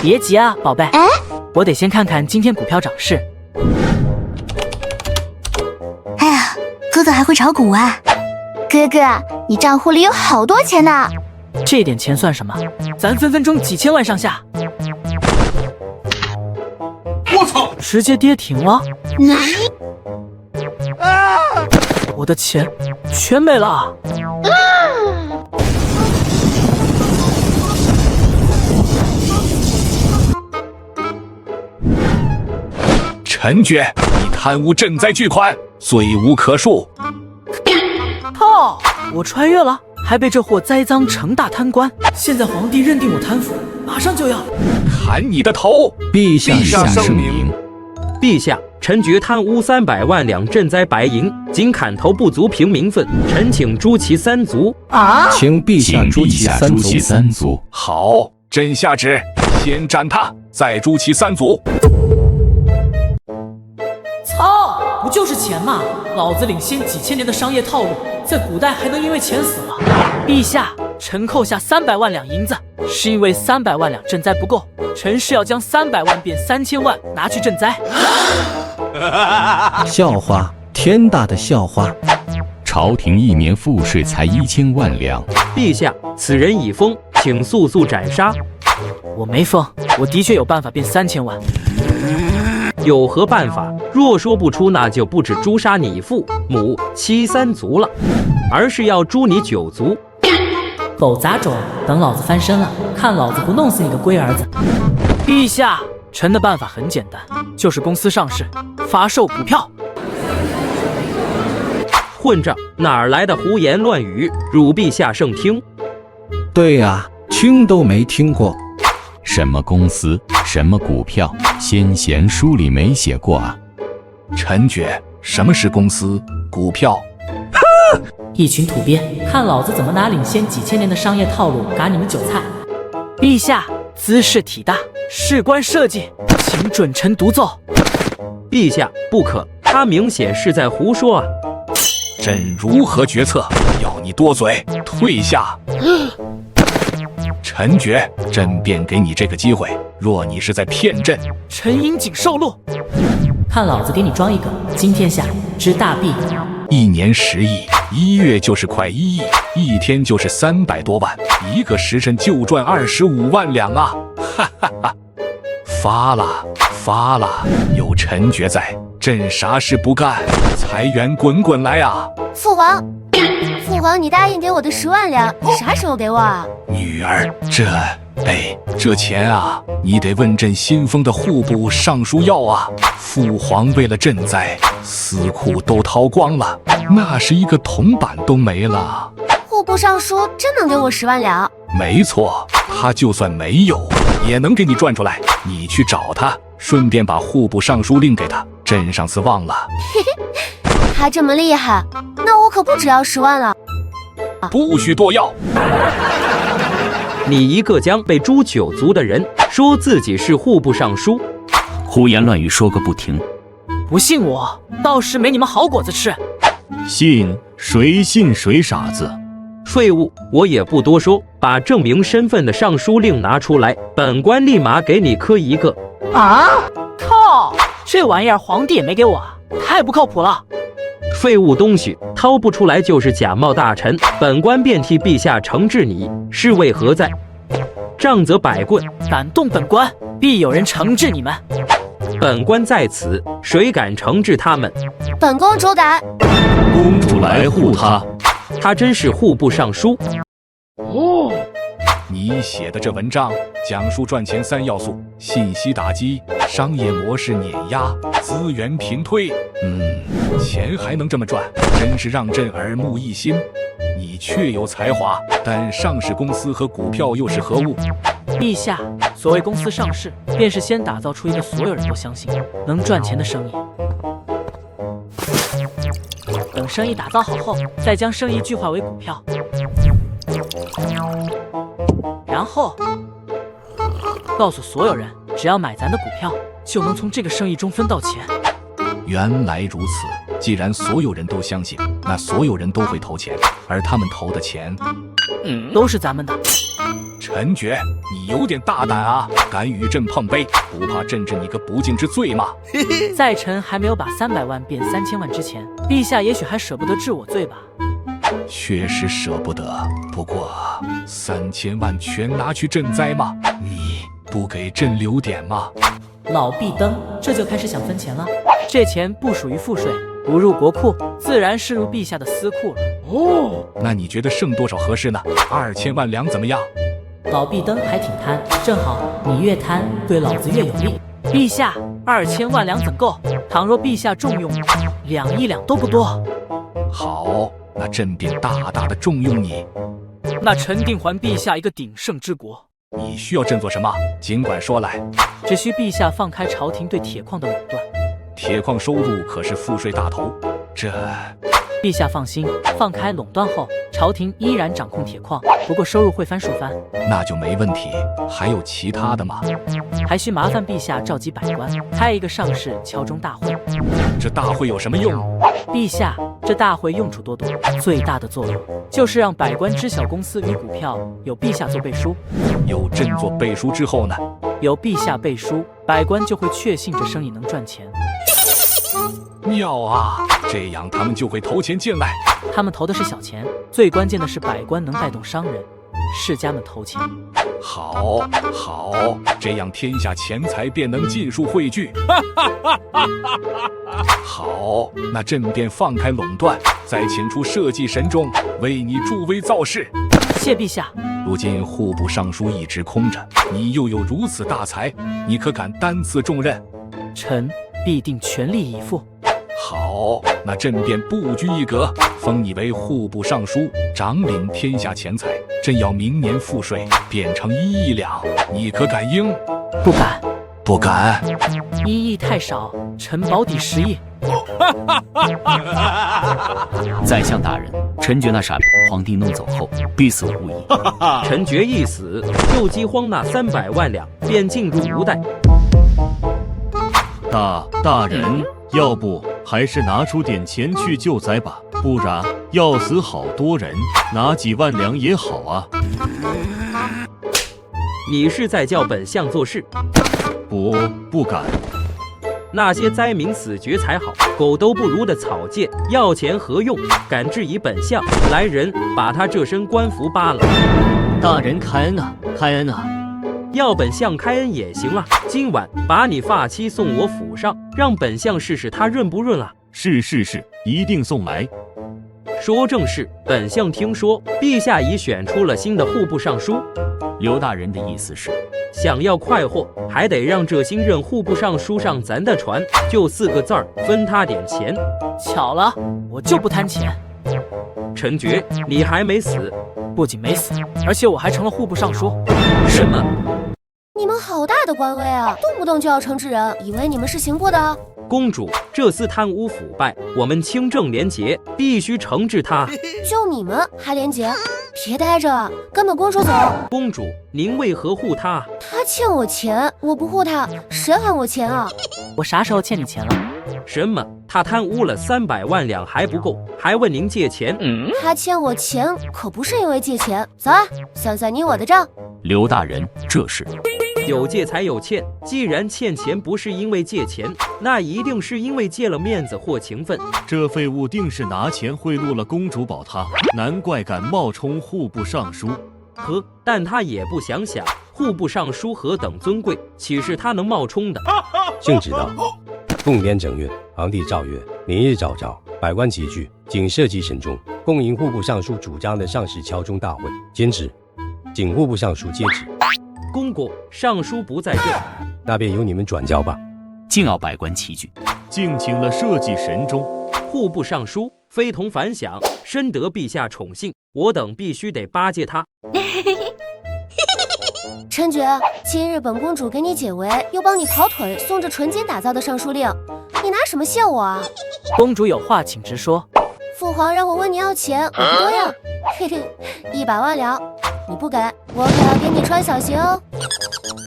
别急啊，宝贝。哎，我得先看看今天股票涨势。哎呀，哥哥还会炒股啊！哥哥，你账户里有好多钱呢。这点钱算什么？咱分分钟几千万上下。我操！直接跌停了。我的钱全没了。陈爵，你贪污赈灾巨款，罪无可恕。靠！我穿越了，还被这货栽赃成大贪官。现在皇帝认定我贪腐，马上就要砍你的头！陛下声明。陛下，臣爵贪污300万两赈灾白银，仅砍头不足平民愤，臣请诛其3族。请陛下诛其3族。好，朕下旨，先斩他，再诛其3族。操！不就是钱吗？老子领先几千年的商业套路，在古代还能因为钱死了？陛下，臣扣下300万两银子，是因为300万两赈灾不够，臣是要将300万变3000万拿去赈灾。笑话，天大的笑话！朝廷一年赋税才1000万两。陛下，此人已疯，请速斩杀。我没疯，我的确有办法变3000万。有何办法？若说不出，那就不止诛杀你父母妻3族了，而是要诛你9族。狗杂种，等老子翻身了，看老子不弄死你个龟儿子！陛下，臣的办法很简单，就是公司上市，发售股票。混账，哪儿来的胡言乱语？汝陛下圣听。对呀，听都没听过。什么公司，什么股票，先贤书里没写过啊？陈爵，什么是公司股票？一群土鳖，看老子怎么拿领先几千年的商业套路赶你们韭菜！陛下，姿势体大，事关社稷，请准臣独奏。陛下，不可，他明显是在胡说啊！朕如何决策？要你多嘴，退下！陈爵，朕便给你这个机会，若你是在骗朕，臣应谨受禄。看老子给你装一个今天下之大弊！1年10亿，1月就是快1亿，1天就是300多万，1个时辰就赚25万两啊！哈哈哈！发了！有陈爵在，朕啥事不干，财源滚滚来啊！父皇，你答应给我的10万两，你啥时候给我啊？女儿，这钱啊，你得问朕新封的户部尚书要啊。父皇为了赈灾，私库都掏光了，那是一个铜板都没了。户部尚书真能给我10万两？没错，他就算没有，也能给你赚出来。你去找他，顺便把户部尚书令给他。朕上次忘了。他这么厉害，那我可不只要10万了。不许多要！你一个将被诛9族的人，说自己是户部尚书，胡言乱语说个不停。不信我，到时没你们好果子吃。信谁信谁傻子！废物！我也不多说，把证明身份的尚书令拿出来，本官立马给你磕一个。啊！靠！这玩意儿皇帝也没给我，太不靠谱了。废物东西，掏不出来就是假冒大臣，本官便替陛下惩治你，是为何在？杖责百棍，敢动本官，必有人惩治你们。本官在此，谁敢惩治他们？本公主胆。公主来护他。他真是户部尚书。哦，你写的这文章讲述赚钱3要素：信息打击、商业模式碾压、资源平推。钱还能这么赚，真是让朕耳目一新。你确有才华，但上市公司和股票又是何物？陛下，所谓公司上市，便是先打造出一个所有人都相信能赚钱的生意。等生意打造好后，再将生意具化为股票，然后告诉所有人，只要买咱的股票，就能从这个生意中分到钱。原来如此，既然所有人都相信，那所有人都会投钱。而他们投的钱，都是咱们的。陈觉，你有点大胆啊，敢与朕碰杯，不怕朕治你个不敬之罪吗？在臣还没有把300万变3000万之前，陛下也许还舍不得治我罪吧？确实舍不得，不过3000万全拿去赈灾吗？你不给朕留点吗？老毕登这就开始想分钱了。这钱不属于赋税，不入国库，自然是入陛下的私库了。哦，那你觉得剩多少合适呢？2000万两怎么样？老毕登还挺贪，正好你越贪，对老子越有利。陛下，2000万两怎够？倘若陛下重用我，2亿两都不多。好，那朕便大大的重用你。那臣定还陛下一个鼎盛之国。你需要朕做什么？尽管说来。只需陛下放开朝廷对铁矿的垄断。铁矿收入可是赋税大头，这……陛下放心，放开垄断后，朝廷依然掌控铁矿，不过收入会翻数番。那就没问题。还有其他的吗？还需麻烦陛下召集百官，开一个上市敲钟大会。这大会有什么用？陛下，这大会用处多多，最大的作用就是让百官知晓公司与股票有陛下做背书。有朕做背书之后呢？有陛下背书，百官就会确信这生意能赚钱。妙啊，这样他们就会投钱进来。他们投的是小钱，最关键的是百官能带动商人、世家们投钱。好，好，这样天下钱财便能尽数汇聚。好，那朕便放开垄断，再请出社稷神钟，为你助威造势。谢陛下。如今户部尚书一直空着，你又有如此大才，你可敢担此重任？臣必定全力以赴。好，那朕便不拘一格，封你为户部尚书，掌领天下钱财。朕要明年赋税变成1亿两，你可敢应？不敢。不敢？1亿太少，臣保底10亿。宰相大人，臣觉那傻逼皇帝弄走后必死无疑。臣觉一死，就饥荒那300万两，便进入吴代。大人，要不还是拿出点钱去救灾吧，不然要死好多人，拿几万两也好啊。你是在叫本相做事？不敢。那些灾民死绝才好，狗都不如的草芥，要钱何用？敢质疑本相，来人，把他这身官服扒了。大人开恩啊，开恩啊！要本相开恩也行啊，今晚把你发妻送我府上，让本相试试他认不认啊。是，一定送来。说正事，本相听说陛下已选出了新的户部尚书。刘大人的意思是，想要快活，还得让这新任户部尚书上咱的船，就4个字儿，分他点钱。巧了，我就不贪钱。臣觉你还没死，不仅没死，而且我还成了户部尚书。什么？你们好大的官威啊，动不动就要惩治人，以为你们是刑部的？公主，这厮贪污腐败，我们清正廉洁，必须惩治他。就你们还廉洁？别呆着，跟本公主走。公主，您为何护他？他欠我钱，我不护他，谁还我钱啊？我啥时候欠你钱了？什么？他贪污了300万两还不够，还问您借钱？他欠我钱可不是因为借钱。走啊，算算你我的账。刘大人，这是有借才有欠，既然欠钱不是因为借钱，那一定是因为借了面子或情分。这废物定是拿钱贿赂了公主保他，难怪敢冒充户部尚书。呵，但他也不想想，户部尚书何等尊贵，岂是他能冒充的？圣旨到，奉天正月，皇帝诏曰：明日早朝，百官齐聚，谨社稷审中，共迎户部尚书主张的上市敲钟大会。兼旨，请户部尚书接旨。公公，尚书不在这，那便由你们转交吧。竟要百官齐聚，竟请了社稷神钟。户部尚书非同凡响，深得陛下宠幸，我等必须得巴结他。臣觉，今日本公主给你解围，又帮你跑腿，送着纯金打造的尚书令，你拿什么谢我啊？公主有话请直说。父皇让我问你要钱，我不多要。嘿嘿，100万两，你不给，我可要给你穿小鞋哦。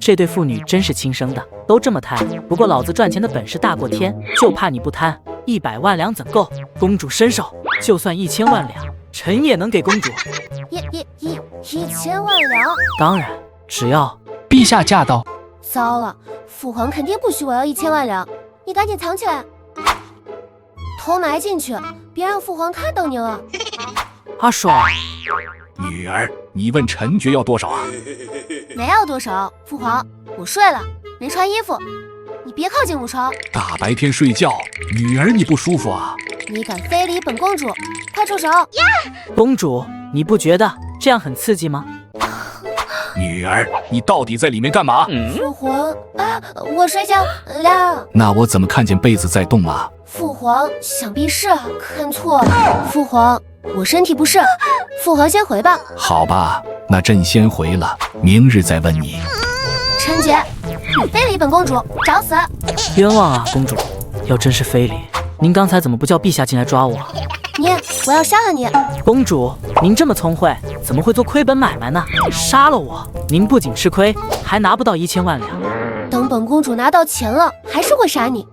这对父女真是亲生的，都这么贪。不过老子赚钱的本事大过天，就怕你不贪。100万两怎够？公主伸手，就算1000万两，臣也能给公主。1000万两？当然，只要陛下驾到。糟了，父皇肯定不许我要1000万两，你赶紧藏起来，偷埋进去，别让父皇看到你了。阿爽，女儿，你问臣爵要多少啊？没要多少，父皇，我睡了，没穿衣服，你别靠近武朝。大白天睡觉，女儿你不舒服啊？你敢非礼本公主，快住手！公主，你不觉得这样很刺激吗？女儿，你到底在里面干嘛？父皇啊，我睡觉了。那我怎么看见被子在动啊？父皇，想必是看错了。父皇，我身体不适，父皇先回吧。好吧，那朕先回了，明日再问你。臣爵，你非礼本公主，找死！冤枉啊，公主！要真是非礼，您刚才怎么不叫陛下进来抓我？我要杀了你！公主，您这么聪慧，怎么会做亏本买卖呢？杀了我，您不仅吃亏，还拿不到1000万两。等本公主拿到钱了，还是会杀你。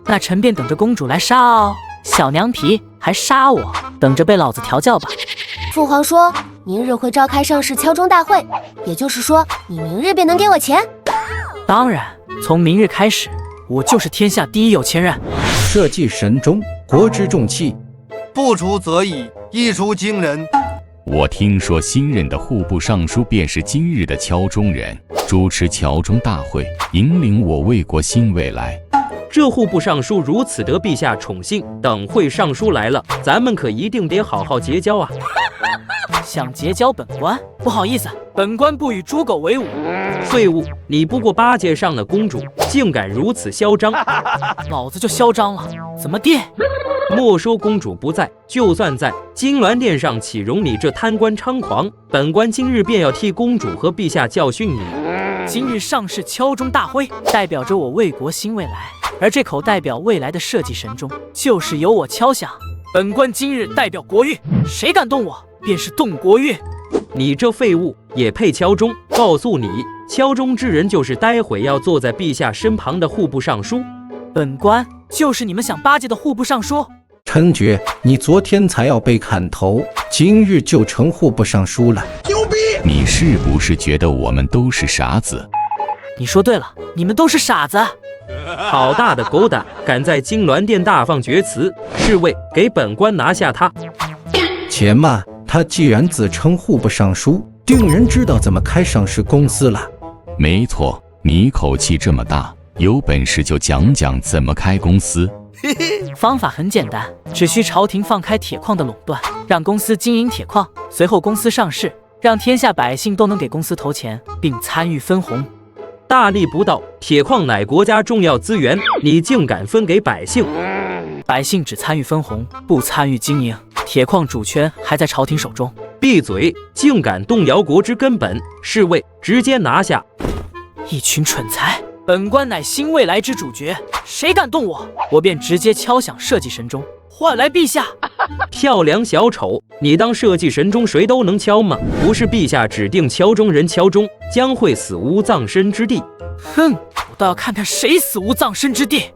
那臣便等着公主来杀哦。小娘皮，还杀我？等着被老子调教吧。父皇说，明日会召开上市敲钟大会，也就是说，你明日便能给我钱。当然，从明日开始，我就是天下第一有钱人。社稷神宗，国之重器。不出则已，一出惊人。我听说新任的户部尚书便是今日的敲钟人，主持敲钟大会，引领我魏国新未来。这户部尚书如此得陛下宠幸，等会尚书来了，咱们可一定得好好结交啊！想结交本官？不好意思，本官不与猪狗为伍。废物！你不过8届上的公主，竟敢如此嚣张！老子就嚣张了，怎么地？莫说公主不在，就算在，金銮殿上岂容你这贪官猖狂？本官今日便要替公主和陛下教训你。今日上市敲钟大会，代表着我魏国新未来，而这口代表未来的社稷神钟，就是由我敲响。本官今日代表国运，谁敢动我，便是动国运。你这废物也配敲钟？告诉你，敲钟之人就是待会要坐在陛下身旁的户部尚书。本官就是你们想巴结的户部尚书。臣爵，你昨天才要被砍头，今日就成户部尚书了，牛逼！你是不是觉得我们都是傻子？你说对了，你们都是傻子。好大的狗胆，敢在金銮殿大放厥词！侍卫，给本官拿下他！且慢，他既然自称户部尚书，定然知道怎么开上市公司了。没错，你口气这么大，有本事就讲讲怎么开公司。方法很简单，只需朝廷放开铁矿的垄断，让公司经营铁矿，随后公司上市，让天下百姓都能给公司投钱，并参与分红。大逆不道！铁矿乃国家重要资源，你竟敢分给百姓？百姓只参与分红，不参与经营，铁矿主权还在朝廷手中。闭嘴！竟敢动摇国之根本！侍卫，直接拿下！一群蠢材！本官乃新未来之主角，谁敢动我，我便直接敲响社稷神钟，换来陛下。跳梁小丑，你当社稷神钟谁都能敲吗？不是陛下指定敲钟人敲钟，将会死无葬身之地。哼，我倒要看看谁死无葬身之地。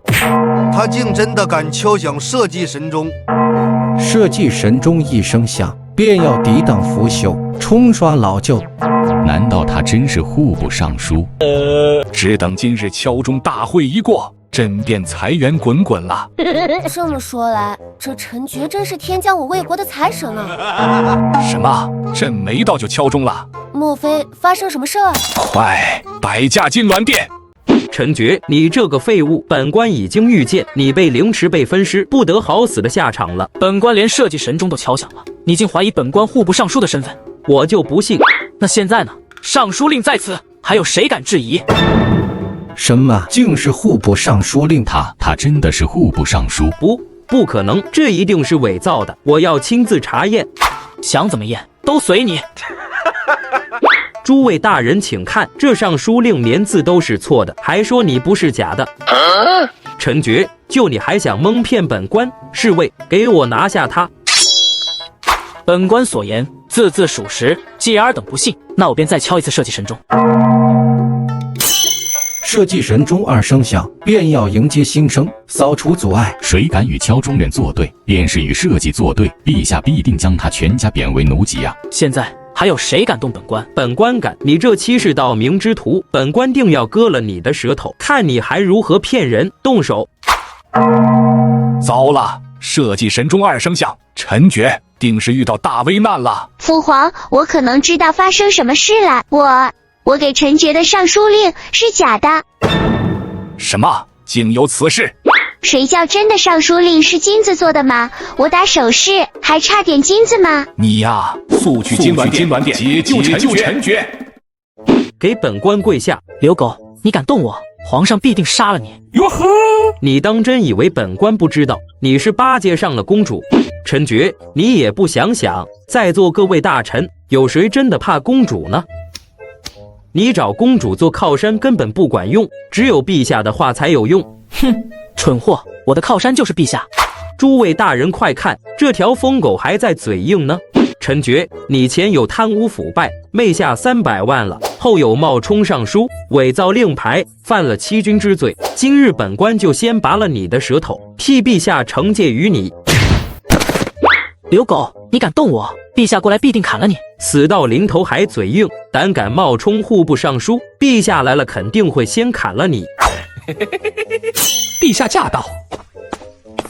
他竟真的敢敲响社稷神钟！社稷神钟一声响，便要抵挡腐朽，冲刷老旧。难道他真是户部尚书？只等今日敲钟大会一过，朕便财源滚滚了。这么说来，这臣爵真是天降我魏国的财神啊！什么？朕没到就敲钟了？莫非发生什么事儿？快摆驾金銮殿！臣爵，你这个废物，本官已经预见你被凌迟、被分尸，不得好死的下场了。本官连社稷神钟都敲响了，你竟怀疑本官户部尚书的身份？我就不信。那现在呢？尚书令在此，还有谁敢质疑？什么？竟是户部尚书令？他真的是户部尚书？不可能，这一定是伪造的，我要亲自查验。想怎么验都随你。诸位大人请看，这尚书令连字都是错的，还说你不是假的。臣爵，就你还想蒙骗本官？侍卫，给我拿下他！本官所言字字属实，既然尔等不信，那我便再敲一次社稷神钟。社稷神钟2声响，便要迎接新生，扫除阻碍。谁敢与敲钟人作对，便是与社稷作对，陛下必定将他全家贬为奴籍啊！现在还有谁敢动本官？本官敢！你这欺世盗名之徒，本官定要割了你的舌头，看你还如何骗人！动手！糟了，社稷神钟2声响，陈觉定是遇到大危难了。父皇，我可能知道发生什么事了。我给陈觉的上书令是假的。什么？竟有此事？谁叫真的上书令是金子做的吗？我打手势还差点金子吗？你呀，速去金銮殿，解救陈觉！给本官跪下！刘狗，你敢动我，皇上必定杀了你！哟呵！你当真以为本官不知道你是8阶上的公主？陈觉，你也不想想，在座各位大臣，有谁真的怕公主呢？你找公主做靠山根本不管用，只有陛下的话才有用。哼，蠢货，我的靠山就是陛下。诸位大人快看，这条疯狗还在嘴硬呢。陈觉，你前有贪污腐败，昧下300万了，后有冒充上书，伪造令牌，犯了欺君之罪。今日本官就先拔了你的舌头，替陛下惩戒于你。刘狗，你敢动我，陛下过来必定砍了你！死到临头还嘴硬，胆敢冒充户部尚书，陛下来了肯定会先砍了你。陛下驾到，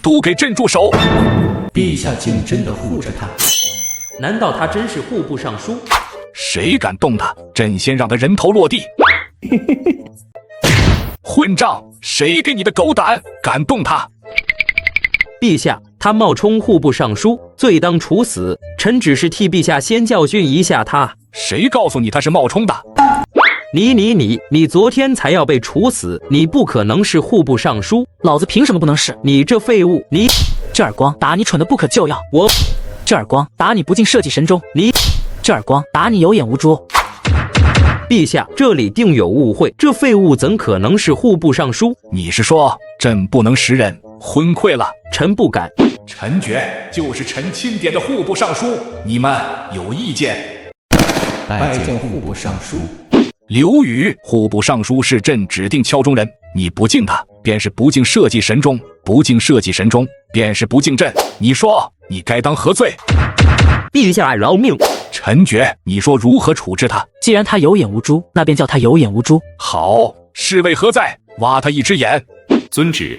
都给朕住手！陛下竟真的护着他？难道他真是户部尚书？谁敢动他，朕先让他人头落地！混账！谁给你的狗胆，敢动他？陛下，他冒充户部尚书，罪当处死。臣只是替陛下先教训一下他。谁告诉你他是冒充的？你昨天才要被处死，你不可能是户部尚书。老子凭什么不能是？你这废物！你这耳光打你蠢的不可救药！我这耳光打你不敬社稷神钟！你这耳光打你有眼无珠！陛下，这里定有误会，这废物怎可能是户部尚书？你是说朕不能识人，昏聩了？臣不敢。陈觉就是臣钦点的户部尚书，你们有意见？拜见户部尚书。刘宇，户部尚书是朕指定敲钟人，你不敬他，便是不敬社稷神钟；不敬社稷神钟，便是不敬朕。你说你该当何罪？陛下饶命！陈觉，你说如何处置他？既然他有眼无珠，那便叫他有眼无珠。好，侍卫何在？挖他一只眼。遵旨。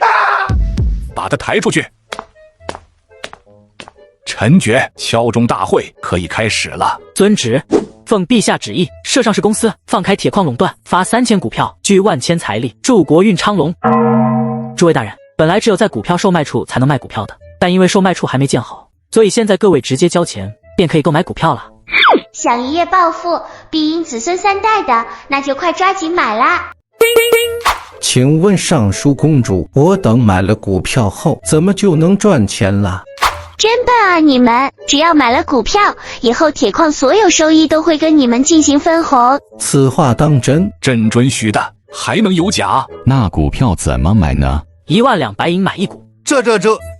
把他抬出去。陈觉，敲钟大会可以开始了。遵旨。奉陛下旨意，设上市公司，放开铁矿垄断，发3000股票，聚万千财力，助国运昌隆。诸位大人，本来只有在股票售卖处才能卖股票的，但因为售卖处还没建好，所以现在各位直接交钱便可以购买股票了。想一夜暴富，必因子孙3代的，那就快抓紧买啦！请问尚书公主，我等买了股票后，怎么就能赚钱了？真笨啊你们！只要买了股票，以后铁矿所有收益都会跟你们进行分红。此话当真？朕准许的，还能有假？那股票怎么买呢？1万两白银买1股。这，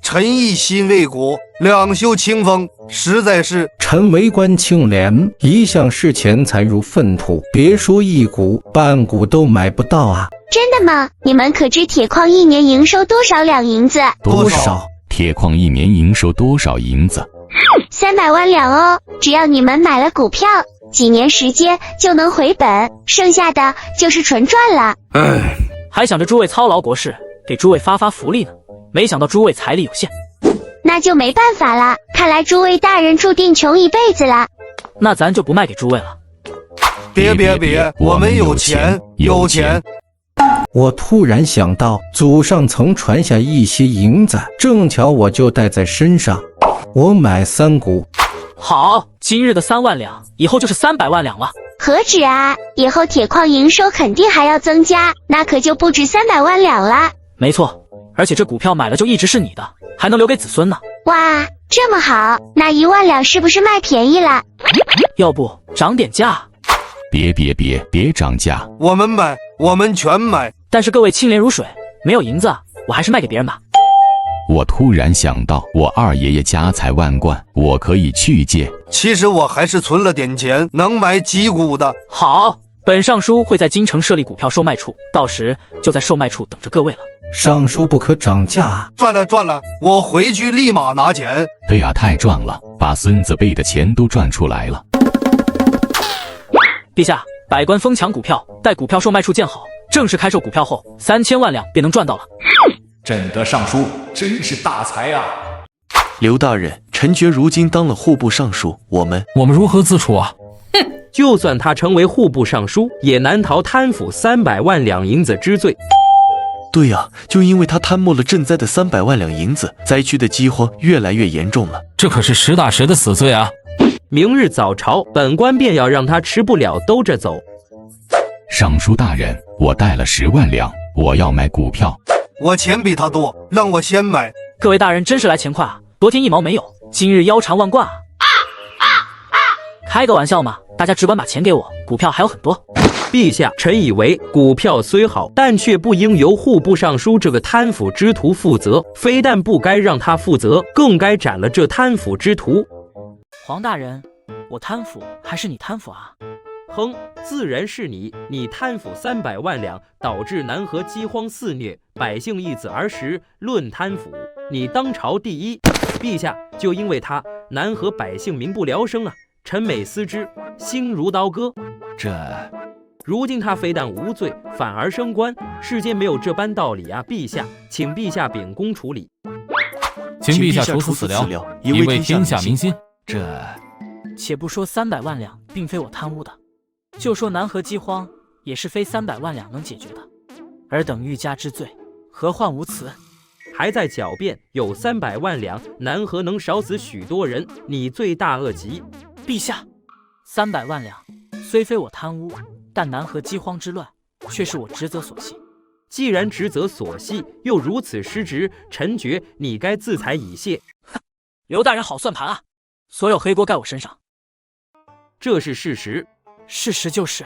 臣一心为国，两袖清风，实在是。臣为官清廉，一向视钱财如粪土，别说1股，半股都买不到啊！真的吗？你们可知铁矿1年营收多少两银子？多少？铁矿1年营收多少银子？300万两哦！只要你们买了股票，几年时间就能回本，剩下的就是纯赚了。还想着诸位操劳国事，给诸位发福利呢，没想到诸位财力有限。那就没办法了，看来诸位大人注定穷一辈子了。那咱就不卖给诸位了。别，我们有钱。我突然想到，祖上曾传下一些银子，正巧我就带在身上，我买3股。好，今日的3万两，以后就是300万两了。何止啊！以后铁矿营收肯定还要增加，那可就不止300万两了。没错，而且这股票买了就一直是你的，还能留给子孙呢。哇，这么好，那1万两是不是卖便宜了？要不涨点价？别涨价，我们买，我们全买。但是各位清廉如水，没有银子，我还是卖给别人吧。我突然想到，我二爷爷家财万贯，我可以去借。其实我还是存了点钱，能买几股的。好，本尚书会在京城设立股票售卖处，到时就在售卖处等着各位了。尚书不可涨价啊！赚了赚了，我回去立马拿钱。对呀，太赚了，把孙子辈的钱都赚出来了。陛下，百官疯抢股票，待股票售卖处建好，正式开售股票后，3000万两便能赚到了。朕的尚书真是大才啊！刘大人，臣爵如今当了户部尚书，我们如何自处啊？就算他成为户部尚书，也难逃贪腐300万两银子之罪。对呀，就因为他贪没了赈灾的300万两银子，灾区的饥荒越来越严重了。这可是实打实的死罪啊！明日早朝，本官便要让他吃不了兜着走。尚书大人，我带了10万两，我要买股票。我钱比他多，让我先买。各位大人真是来钱快啊！昨天1毛没有，今日腰缠万贯啊！开个玩笑嘛，大家只管把钱给我，股票还有很多。陛下，臣以为股票虽好，但却不应由户部尚书这个贪腐之徒负责，非但不该让他负责，更该斩了这贪腐之徒。黄大人，我贪腐还是你贪腐啊？哼，自然是你，你贪腐300万两，导致南河饥荒肆虐，百姓一子而食，论贪腐，你当朝第一。陛下，就因为他，南河百姓民不聊生啊！臣每思之，心如刀割。如今他非但无罪，反而升官，世间没有这般道理啊！陛下，请陛下秉公处理。请陛下处死了，以为天下民心。且不说300万两并非我贪污的，就说南河饥荒也是非300万两能解决的，尔等欲加之罪，何患无辞？还在狡辩，有300万两，南河能少死许多人，你罪大恶极。陛下，300万两虽非我贪污，但南河饥荒之乱却是我职责所系。既然职责所系，又如此失职，臣觉你该自裁以谢。刘大人好算盘啊！所有黑锅盖我身上。这是事实。事实就是，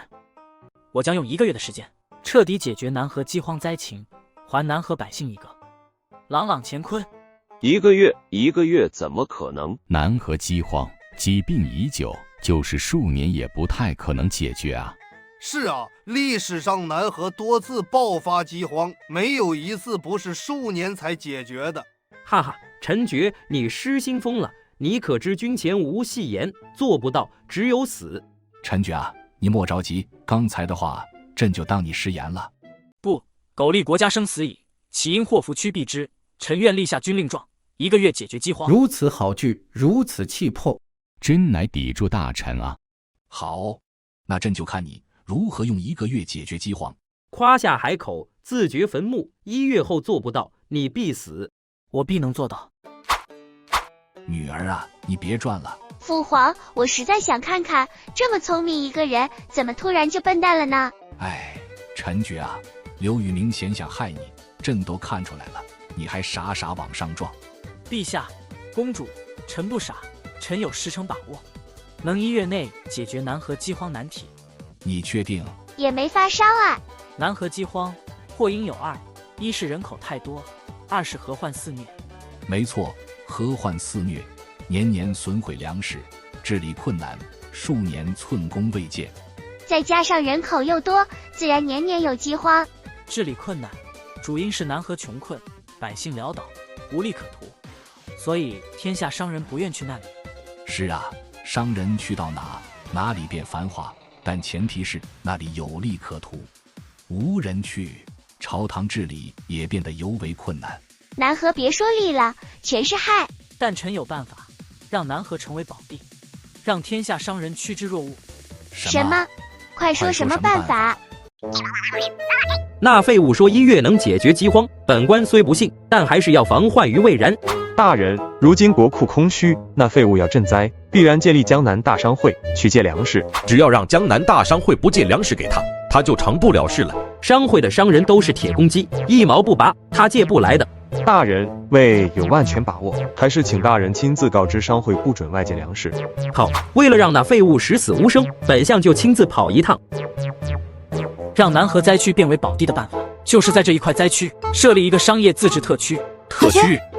我将用1个月的时间，彻底解决南河饥荒灾情，还南河百姓一个朗朗乾坤。1个月怎么可能？南河饥荒疾病已久，就是数年也不太可能解决啊。是啊，历史上南河多次爆发饥荒，没有一次不是数年才解决的。哈哈，臣觉你失心疯了。你可知君前无戏言，做不到，只有死。臣爵啊，你莫着急，刚才的话，朕就当你失言了。不，苟利国家生死以，岂因祸福趋避之？臣愿立下军令状，1个月解决饥荒。如此好句，如此气魄，真乃砥柱大臣啊！好，那朕就看你如何用1个月解决饥荒。夸下海口，自掘坟墓，1月后做不到，你必死。我必能做到。女儿啊，你别转了。父皇，我实在想看看，这么聪明一个人，怎么突然就笨蛋了呢？哎，臣觉啊，刘宇明显想害你，朕都看出来了，你还傻傻往上撞。陛下，公主，臣不傻，臣有10成把握，能1月内解决南河饥荒难题。你确定？也没发烧啊。南河饥荒祸因有2：一是人口太多，2是河患肆虐。没错，河患肆虐，年年损毁粮食，治理困难，数年寸功未见。再加上人口又多，自然年年有饥荒。治理困难，主因是南河穷困，百姓潦倒，无利可图，所以天下商人不愿去那里。是啊，商人去到哪里便繁华，但前提是那里有利可图。无人去，朝堂治理也变得尤为困难。南河别说利了，全是害。但臣有办法，让南河成为宝地，让天下商人趋之若鹜。什么？快说什么办法？那废物说1月能解决饥荒，本官虽不信，但还是要防患于未然。大人，如今国库空虚，那废物要赈灾，必然建立江南大商会去借粮食。只要让江南大商会不借粮食给他，他就成不了事了。商会的商人都是铁公鸡，1毛不拔，他借不来的。大人未有万全把握，还是请大人亲自告知商会不准外借粮食。好，为了让那废物十死无生，本相就亲自跑一趟。让南河灾区变为宝地的办法，就是在这一块灾区设立一个商业自治特区。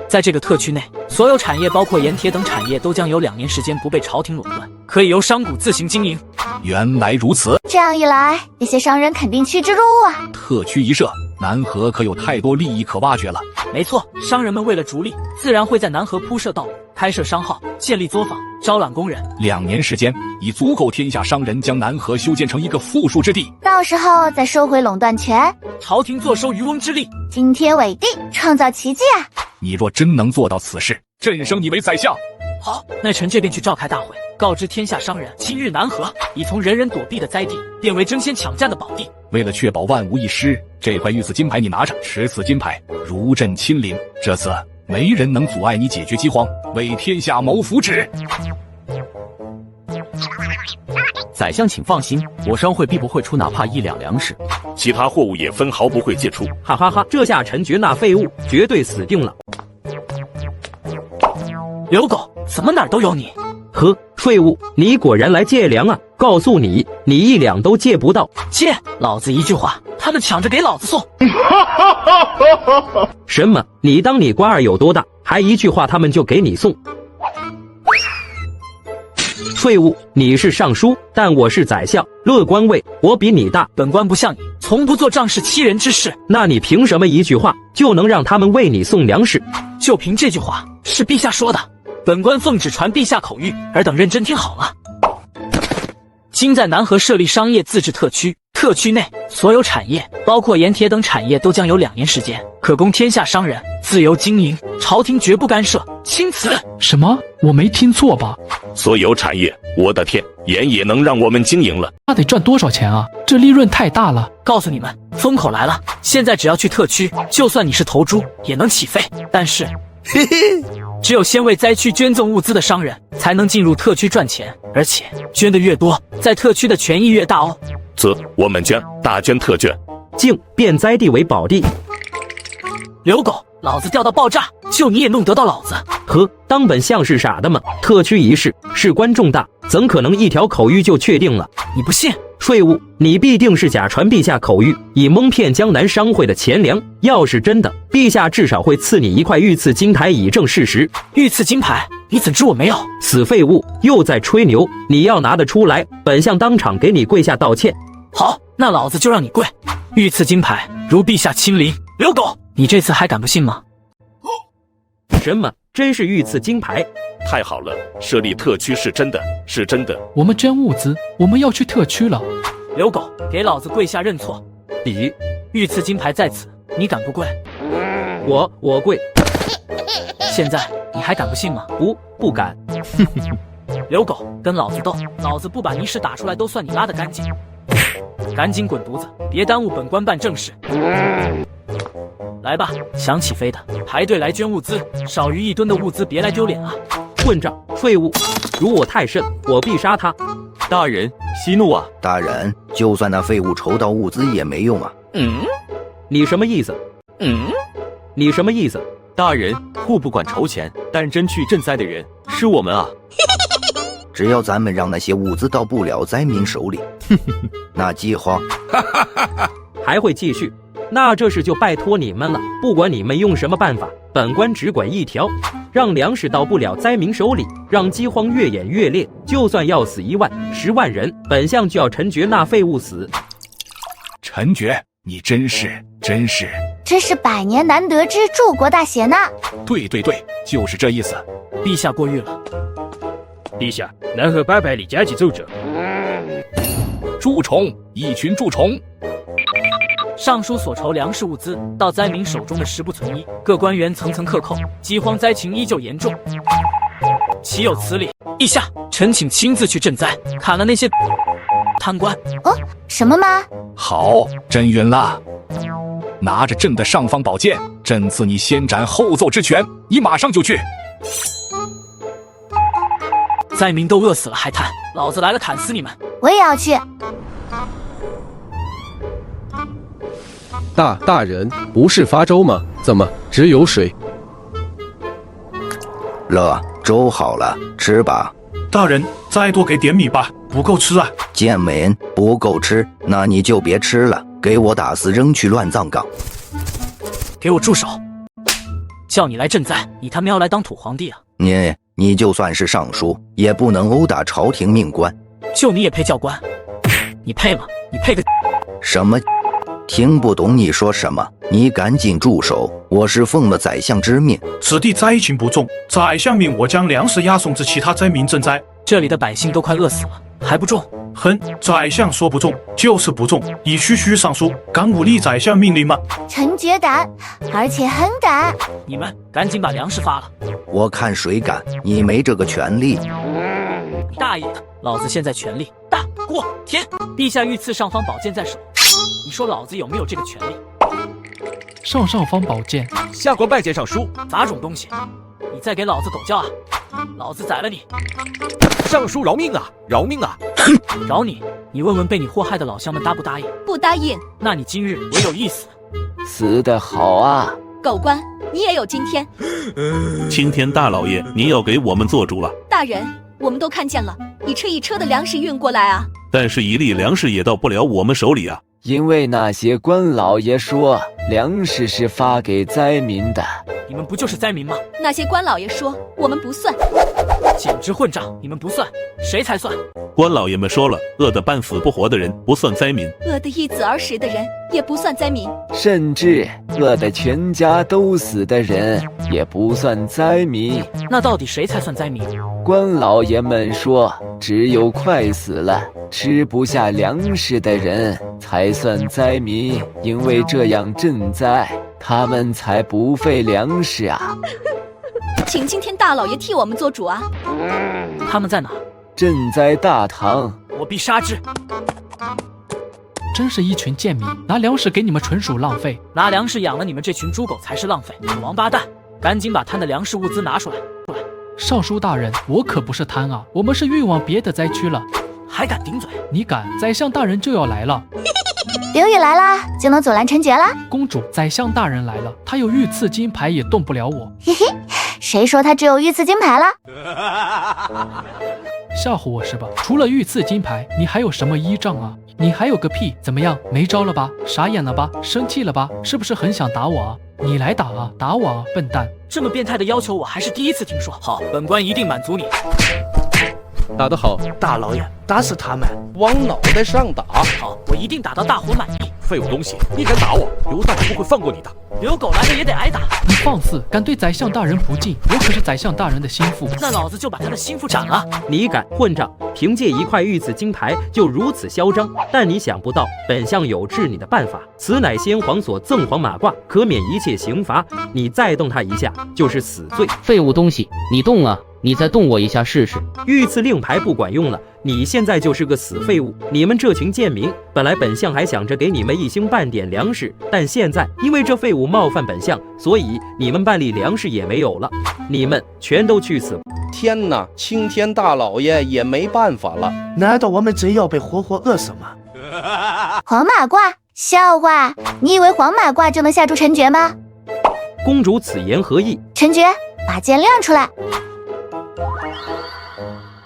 在这个特区内，所有产业，包括盐铁等产业，都将有2年时间不被朝廷垄断，可以由商贾自行经营。原来如此，这样一来，那些商人肯定趋之若鹜啊。特区一设，南河可有太多利益可挖掘了。没错，商人们为了逐利，自然会在南河铺设道路，开设商号，建立作坊，招揽工人。2年时间，已足够天下商人将南河修建成一个富庶之地。到时候再收回垄断权，朝廷坐收渔翁之利，惊天伟地，创造奇迹啊！你若真能做到此事，朕升你为宰相。好，那臣这便去召开大会，告知天下商人，今日南河已从人人躲避的灾地，变为争先抢占的宝地。为了确保万无一失，这块御赐金牌你拿着，持此金牌，如朕亲临。这次没人能阻碍你解决饥荒，为天下谋福祉。宰相请放心，我商会必不会出哪怕1两粮食，其他货物也分毫不会借出。哈哈哈，这下陈觉那废物绝对死定了。刘狗，怎么哪儿都有你？呵，废物，你果然来借粮啊！告诉你，你1两都借不到。借，老子一句话，他们抢着给老子送。什么？你当你瓜儿有多大？还一句话他们就给你送？废物，你是尚书，但我是宰相，乐官位我比你大。本官不像你，从不做仗势欺人之事。那你凭什么一句话就能让他们为你送粮食？就凭这句话，是陛下说的。本官奉旨传陛下口谕，尔等认真听好了。今在南河设立商业自治特区，特区内所有产业，包括盐铁等产业，都将有2年时间，可供天下商人自由经营，朝廷绝不干涉。钦此。什么？我没听错吧？所有产业，我的天，盐也能让我们经营了？那得赚多少钱啊？这利润太大了。告诉你们，风口来了，现在只要去特区，就算你是头猪也能起飞。但是，嘿嘿。只有先为灾区捐赠物资的商人，才能进入特区赚钱，而且捐的越多，在特区的权益越大哦。则我们捐，大捐特捐，竟变灾地为宝地。刘狗，老子掉到爆炸，就你也弄得到老子？呵，当本相是傻的吗？特区一事事关重大，怎可能一条口谕就确定了？你不信？废物，你必定是假传陛下口谕，以蒙骗江南商会的钱粮。要是真的，陛下至少会赐你1块御赐金牌以证事实。御赐金牌？你怎知我没有？死废物，又在吹牛！你要拿得出来，本相当场给你跪下道歉。好，那老子就让你跪。御赐金牌，如陛下亲临。刘狗，你这次还敢不信吗？什么？真是御赐金牌？太好了，设立特区是真的，是真的。我们捐物资，我们要去特区了。刘狗，给老子跪下认错！咦，御赐金牌在此，你敢不跪？我跪。现在你还敢不信吗？不敢。刘狗，跟老子斗，老子不把泥屎打出来都算你拉得干净。赶紧滚犊子，别耽误本官办正事。来吧，想起飞的，排队来捐物资，少于1吨的物资别来丢脸啊！混账废物，辱我太甚，我必杀他！大人息怒啊！大人，就算那废物筹到物资也没用啊！你什么意思？你什么意思？大人，户不管筹钱，但真去赈灾的人是我们啊！只要咱们让那些物资到不了灾民手里，那饥荒还会继续。那这事就拜托你们了，不管你们用什么办法，本官只管一条，让粮食到不了灾民手里，让饥荒越演越烈，就算要死1万、10万人，本相就要陈觉那废物死。陈觉，你真是真是100年难得之柱国大贤呐！对，就是这意思。陛下过誉了。陛下，南河800里加急奏折。蛀虫，一群蛀虫。尚书所筹粮食物资到灾民手中的实不存一，各官员层层克扣，饥荒灾情依旧严重，岂有此理？陛下，臣请亲自去赈灾，砍了那些贪官。哦，什么吗？好，朕允了。拿着朕的尚方宝剑，朕赐你先斩后奏之权，你马上就去。灾民都饿死了还谈，老子来了砍死你们！我也要去。大人，不是发粥吗？怎么只有水？乐，粥好了，吃吧。大人，再多给点米吧，不够吃啊。贱民，不够吃，那你就别吃了，给我打死扔去乱葬岗。给我住手！叫你来赈灾，你他喵来当土皇帝啊！你就算是尚书，也不能殴打朝廷命官。就你也配叫官？你配吗？你配个什么？听不懂你说什么？你赶紧住手！我是奉了宰相之命。此地灾情不重，宰相命我将粮食押送至其他灾民赈灾。这里的百姓都快饿死了，还不重？哼，宰相说不重就是不重。以区上书，敢忤逆宰相命令吗？陈觉胆，而且很敢。你们赶紧把粮食发了。我看谁敢，你没这个权利。大爷的，老子现在权力大过天。陛下御赐尚方宝剑在手，你说老子有没有这个权利？上方宝剑，下官拜见尚书。杂种东西，你再给老子狗叫啊！老子宰了你！尚书饶命啊！饶命啊！饶你？你问问被你祸害的老乡们答不答应？不答应。那你今日唯有一死。死得好啊！狗官，你也有今天。青天大老爷，您要给我们做主了。大人，我们都看见了，一车一车的粮食运过来啊。但是一粒粮食也到不了我们手里啊。因为那些官老爷说粮食是发给灾民的。你们不就是灾民吗？那些官老爷说我们不算。简直混账！你们不算，谁才算？官老爷们说了，饿得半死不活的人不算灾民，饿得一子而食的人也不算灾民，甚至饿得全家都死的人也不算灾民。那到底谁才算灾民？官老爷们说，只有快死了吃不下粮食的人才算灾民，因为这样赈灾，他们才不费粮食啊。请青天大老爷替我们做主啊！他们在哪？赈灾大堂，我必杀之！真是一群贱民，拿粮食给你们纯属浪费，拿粮食养了你们这群猪狗才是浪费！王八蛋，赶紧把贪的粮食物资拿出来！尚书大人，我可不是贪啊，我们是运往别的灾区了。还敢顶嘴？你敢？宰相大人就要来了。刘宇来啦，就能阻拦陈觉啦。公主，宰相大人来了，他有御赐金牌，也动不了我。嘿嘿，谁说他只有御赐金牌了？吓唬我是吧？除了御赐金牌，你还有什么依仗啊？你还有个屁？怎么样？没招了吧？傻眼了吧？生气了吧？是不是很想打我啊？你来打啊，打我啊，笨蛋！这么变态的要求我还是第一次听说。好，本官一定满足你。打得好，大老爷，打死他们，往脑袋上打。好，我一定打到大伙满意。废物东西，你敢打我，刘大人不会放过你的。刘狗来了也得挨打。你放肆，敢对宰相大人不敬，我可是宰相大人的心腹。那老子就把他的心腹斩了。你敢，混账！凭借一块御赐金牌就如此嚣张，但你想不到，本相有治你的办法。此乃先皇所赠黄马褂，可免一切刑罚。你再动他一下，就是死罪。废物东西，你动啊！你再动我一下试试。御赐令牌不管用了，你现在就是个死废物。你们这群贱民，本来本相还想着给你们一星半点粮食，但现在因为这废物冒犯本相，所以你们半粒粮食也没有了。你们全都去死！天哪，青天大老爷也没办法了。难道我们真要被活活饿死吗？黄马褂？笑话！你以为黄马褂就能吓住陈觉吗？公主此言何意？陈觉，把剑亮出来！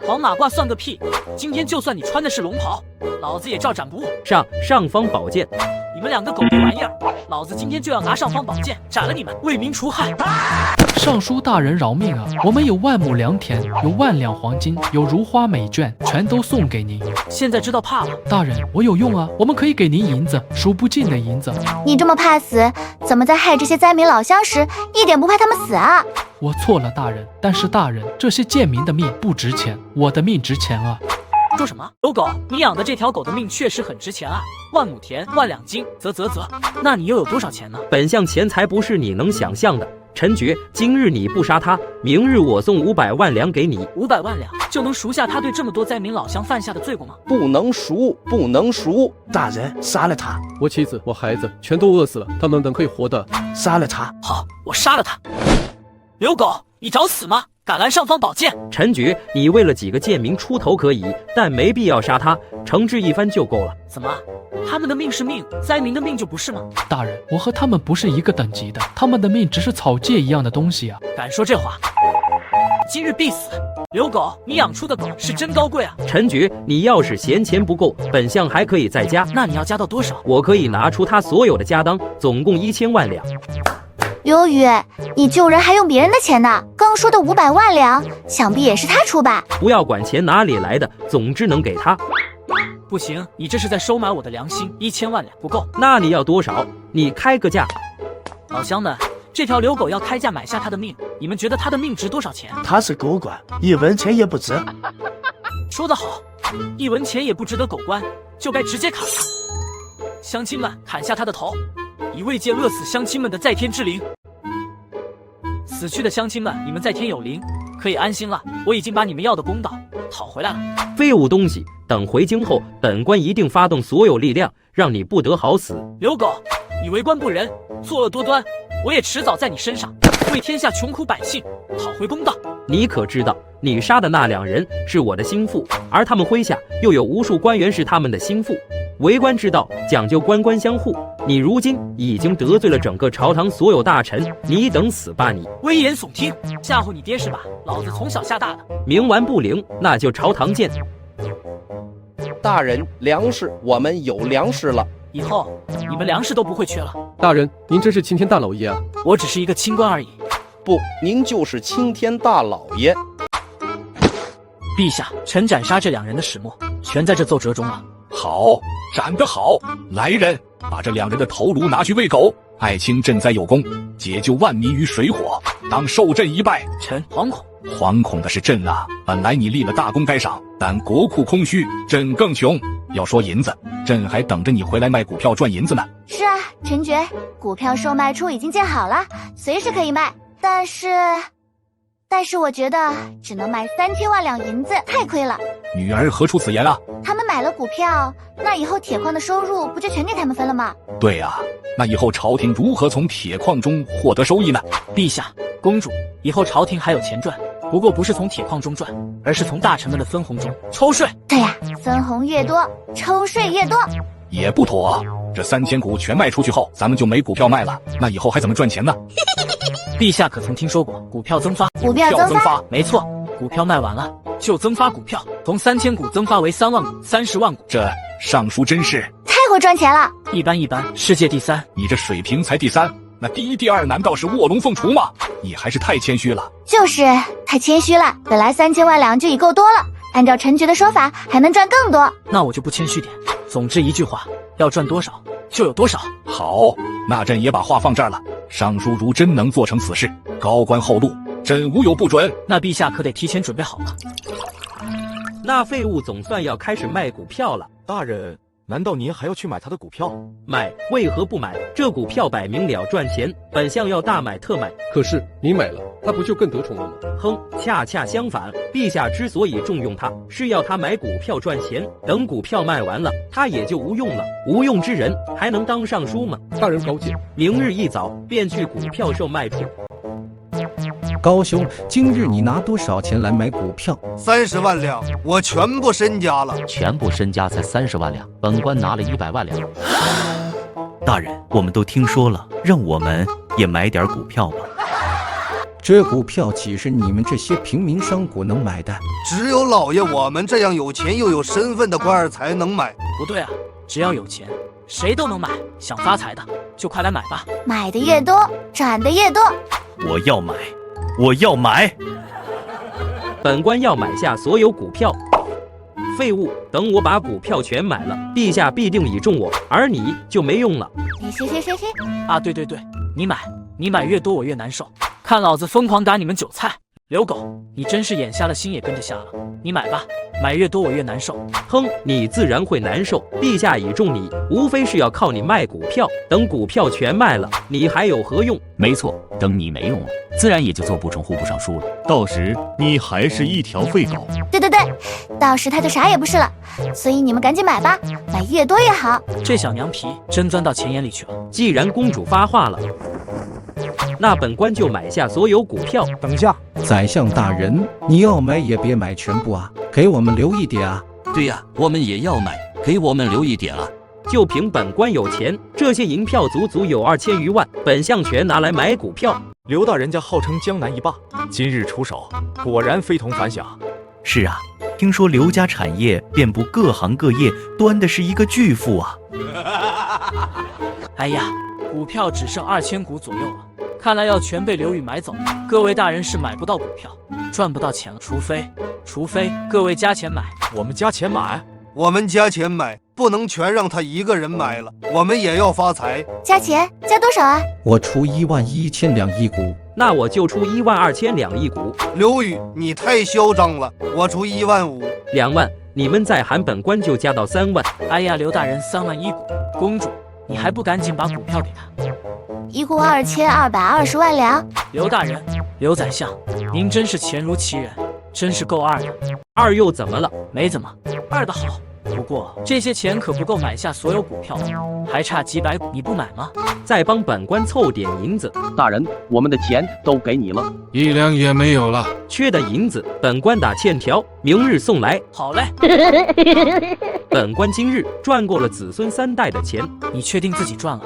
黄马褂算个屁！今天就算你穿的是龙袍，老子也照斩不误。上方宝剑！你们两个狗屁玩意儿，老子今天就要拿上方宝剑斩了你们，为民除害！尚书大人饶命啊！我们有万亩良田，有万两黄金，有如花美眷，全都送给您。现在知道怕了？大人，我有用啊！我们可以给您银子，数不尽的银子。你这么怕死，怎么在害这些灾民老乡时一点不怕他们死啊？我错了，大人。但是大人，这些贱民的命不值钱，我的命值钱啊！说什么？刘狗，你养的这条狗的命确实很值钱啊！万亩田，万两金，啧。那你又有多少钱呢？本相钱财不是你能想象的。陈觉，今日你不杀他，明日我送500万两给你。500万两就能赎下他对这么多灾民老乡犯下的罪过吗？不能赎，不能赎！大人，杀了他！我妻子、我孩子全都饿死了，他们等可以活的。杀了他！好，我杀了他！刘狗，你找死吗？敢拦上方宝剑！陈觉，你为了几个贱民出头可以，但没必要杀他，惩治一番就够了。怎么？他们的命是命，灾民的命就不是吗？大人，我和他们不是一个等级的，他们的命只是草芥一样的东西啊！敢说这话，今日必死！刘狗，你养出的狗是真高贵啊！陈觉，你要是嫌钱不够，本相还可以再加。那你要加到多少？我可以拿出他所有的家当，总共1000万两。刘宇，你救人还用别人的钱呢？刚说的500万两，想必也是他出吧？不要管钱哪里来的，总之能给他。不行，你这是在收买我的良心，1000万两不够。那你要多少？你开个价。老乡们，这条刘狗要开价买下他的命，你们觉得他的命值多少钱？他是狗官，1文钱也不值。说得好，1文钱也不值得狗官，就该直接砍他。乡亲们，砍下他的头，以慰藉饿死乡亲们的在天之灵。死去的乡亲们，你们在天有灵，可以安心了。我已经把你们要的公道讨回来了。废物东西，等回京后，本官一定发动所有力量，让你不得好死。刘狗，你为官不仁，作恶多端，我也迟早在你身上为天下穷苦百姓讨回公道。你可知道，你杀的那2人是我的心腹，而他们麾下又有无数官员是他们的心腹。为官之道讲究官官相护，你如今已经得罪了整个朝堂所有大臣，你等死吧你！危言耸听，吓唬你爹是吧？老子从小吓大的。冥顽不灵，那就朝堂见。大人，粮食，我们有粮食了。以后你们粮食都不会缺了。大人，您真是青天大老爷啊！我只是一个清官而已。不，您就是青天大老爷。陛下，臣斩杀这2人的始末，全在这奏折中了。好，斩得好！来人，把这2人的头颅拿去喂狗。爱卿赈灾有功，解救万民于水火，当受朕一拜。臣惶恐。惶恐的是朕啊！本来你立了大功该赏，但国库空虚，朕更穷。要说银子，朕还等着你回来卖股票赚银子呢。是啊，陈爵，股票售卖处已经建好了，随时可以卖。但是我觉得只能卖3000万两银子，太亏了。女儿何出此言啊？他们买了股票，那以后铁矿的收入不就全给他们分了吗？对啊，那以后朝廷如何从铁矿中获得收益呢？陛下，公主，以后朝廷还有钱赚，不过不是从铁矿中赚，而是从大臣们的分红中抽税。对呀，分红越多，抽税越多。也不妥啊，这3000股全卖出去后，咱们就没股票卖了，那以后还怎么赚钱呢？陛下可曾听说过股票增发？股票增发，没错，股票卖完了就增发股票，从3000股增发为3万股、30万股。这尚书真是太会赚钱了。一般，世界第3。你这水平才第3，那第1、第2难道是卧龙凤雏吗？你还是太谦虚了。就是太谦虚了，本来3000万两就已够多了，按照陈局的说法，还能赚更多。那我就不谦虚点。总之一句话，要赚多少就有多少。好，那朕也把话放这儿了。尚书如真能做成此事，高官厚禄，朕无有不准。那陛下可得提前准备好了。那废物总算要开始卖股票了。大人，难道您还要去买他的股票？买？为何不买？这股票摆明了赚钱，本相要大买特买。可是你买了，他不就更得宠了吗？哼，恰恰相反，陛下之所以重用他，是要他买股票赚钱。等股票卖完了，他也就无用了。无用之人还能当尚书吗？大人高见，明日一早便去股票售卖处。高兄，今日你拿多少钱来买股票？30万两，我全部身家了。全部身家才30万两，本官拿了100万两。大人，我们都听说了，让我们也买点股票吧。这股票岂是你们这些平民商贾能买的？只有老爷我们这样有钱又有身份的官儿才能买。不对啊，只要有钱，谁都能买。想发财的，就快来买吧。买的越多，赚的越多。我要买，我要买。本官要买下所有股票。废物，等我把股票全买了，陛下必定倚重我，而你就没用了。谁啊，对，你买越多我越难受，看老子疯狂打你们韭菜。刘狗，你真是眼瞎了心也跟着瞎了。你买吧，买越多我越难受。哼，你自然会难受。陛下倚重你，无非是要靠你卖股票。等股票全卖了，你还有何用？没错，等你没用了，自然也就做不成户部尚书了。到时你还是一条废狗。对，到时他就啥也不是了。所以你们赶紧买吧，买越多越好。这小娘皮真钻到钱眼里去了。既然公主发话了，那本官就买下所有股票。等一下，宰相大人，你要买也别买全部啊，给我们留一点啊。对呀，我们也要买，给我们留一点啊。就凭本官有钱，这些银票足足有2000余万，本相全拿来买股票。刘大人家号称江南一霸，今日出手，果然非同凡响。是啊，听说刘家产业遍布各行各业，端的是一个巨富啊。哎呀，股票只剩2000股左右了，看来要全被刘宇买走。各位大人是买不到股票，赚不到钱了，除非各位加钱买。我们加钱买？我们加钱买，不能全让他一个人买了，我们也要发财。加钱加多少啊？我出11000两一股。那我就出12000两一股。刘宇，你太嚣张了，我出15000。2万，你们再喊本官就加到3万。哎呀，刘大人3万一股，公主，你还不赶紧把股票给他？一股2220万两。刘大人，刘宰相，您真是钱如其人，真是够二的。二又怎么了？没怎么，二的好。不过这些钱可不够买下所有股票，还差几百股，你不买吗？再帮本官凑点银子。大人，我们的钱都给你了，1两也没有了。缺的银子，本官打欠条，明日送来。好嘞。本官今日赚够了子孙3代的钱。你确定自己赚了？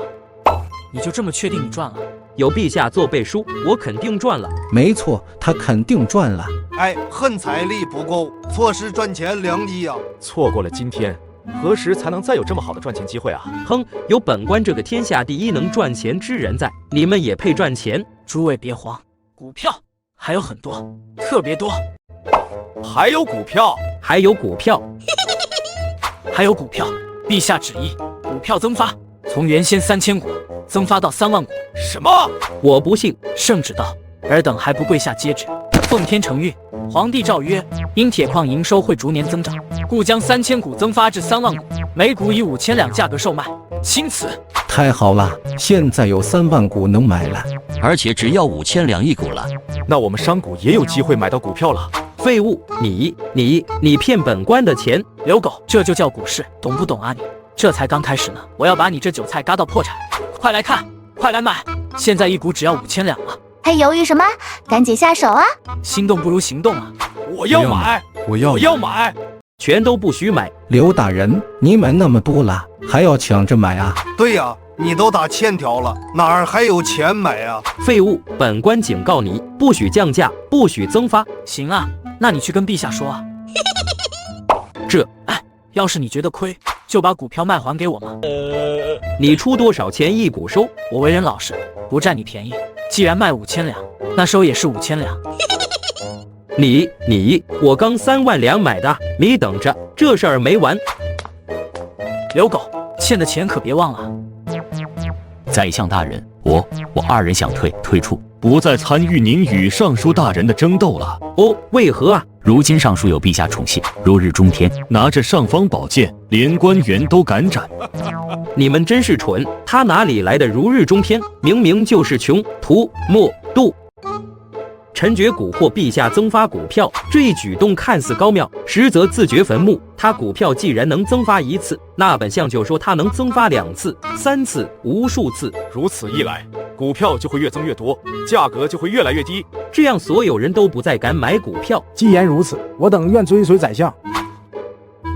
你就这么确定你赚了？有陛下做背书，我肯定赚了。没错，他肯定赚了。哎，恨财力不够，错失赚钱良机啊！错过了今天，何时才能再有这么好的赚钱机会啊？哼，有本官这个天下第一能赚钱之人在，你们也配赚钱？诸位别慌，股票还有很多，特别多。还有股票，还有股票，还有股票。陛下旨意，股票增发，从原先3000股增发到3万股。什么？我不信。圣旨到，尔等还不跪下接旨。奉天承运，皇帝诏曰：因铁矿营收会逐年增长，故将3000股增发至3万股，每股以5000两价格售卖。钦此。太好了，现在有3万股能买了，而且只要5000两一股了。那我们商贾也有机会买到股票了。废物，你骗本官的钱！刘狗，这就叫股市，懂不懂啊你？这才刚开始呢，我要把你这韭菜嘎到破产！快来看，快来买！现在一股只要5000两了。还犹豫什么？赶紧下手啊！心动不如行动啊！我要买，我要买，全都不许买！刘大人，你买那么多了，还要抢着买啊？对呀，你都打欠条了，哪儿还有钱买啊？废物！本官警告你，不许降价，不许增发。行啊，那你去跟陛下说啊。哎，要是你觉得亏，就把股票卖还给我嘛。你出多少钱一股收？我为人老实，不占你便宜。既然卖5000两，那收也是5000两。我刚3万两买的，你等着，这事儿没完。刘狗，欠的钱可别忘了。宰相大人，我二人想退出，不再参与您与尚书大人的争斗了。哦，为何啊？如今尚书有陛下宠幸，如日中天，拿着尚方宝剑，连官员都敢斩。你们真是蠢，他哪里来的如日中天？明明就是穷途末路。臣觉蛊惑陛下增发股票，这一举动看似高妙，实则自掘坟墓。他股票既然能增发1次，那本相就说他能增发2次、3次、无数次。如此一来，股票就会越增越多，价格就会越来越低，这样所有人都不再敢买股票。既然如此，我等愿追随宰相。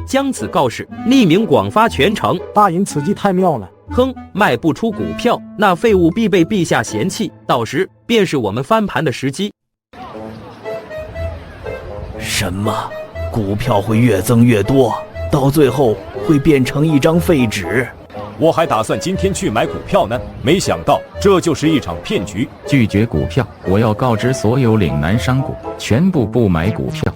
将此告示，匿名广发全城。大人此计太妙了。哼，卖不出股票，那废物必被陛下嫌弃，到时便是我们翻盘的时机。什么？股票会越增越多，到最后会变成一张废纸？我还打算今天去买股票呢，没想到这就是一场骗局。拒绝股票，我要告知所有岭南商贾，全部不买股票。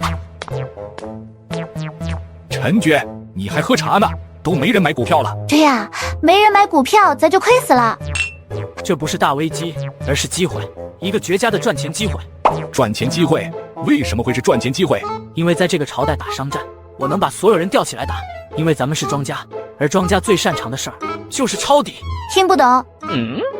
陈爵，你还喝茶呢？都没人买股票了。这样，没人买股票，咱就亏死了。这不是大危机，而是机会，一个绝佳的赚钱机会。赚钱机会？为什么会是赚钱机会？因为在这个朝代打商战，我能把所有人吊起来打。因为咱们是庄家，而庄家最擅长的事儿就是抄底。听不懂。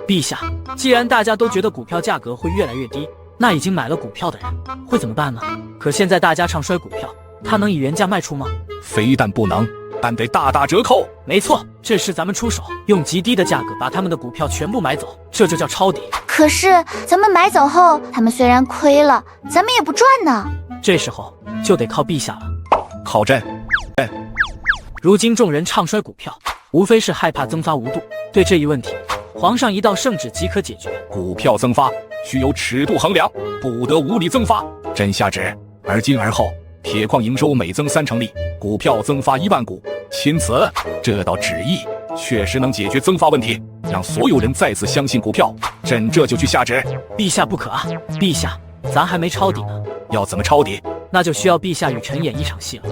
陛下，既然大家都觉得股票价格会越来越低，那已经买了股票的人会怎么办呢？可现在大家唱衰股票，他能以原价卖出吗？非但不能，但得大打折扣。没错，这时咱们出手，用极低的价格把他们的股票全部买走，这就叫抄底。可是咱们买走后，他们虽然亏了，咱们也不赚呢。这时候就得靠陛下了。靠朕！如今众人唱衰股票，无非是害怕增发无度。对这一问题，皇上一道圣旨即可解决。股票增发须有尺度衡量，不得无理增发。朕下旨，而今而后，铁矿营收每增30%，股票增发1万股。钦此。这道旨意确实能解决增发问题，让所有人再次相信股票。朕这就去下旨。陛下不可啊！陛下，咱还没抄底呢。要怎么抄底？那就需要陛下与臣演一场戏了。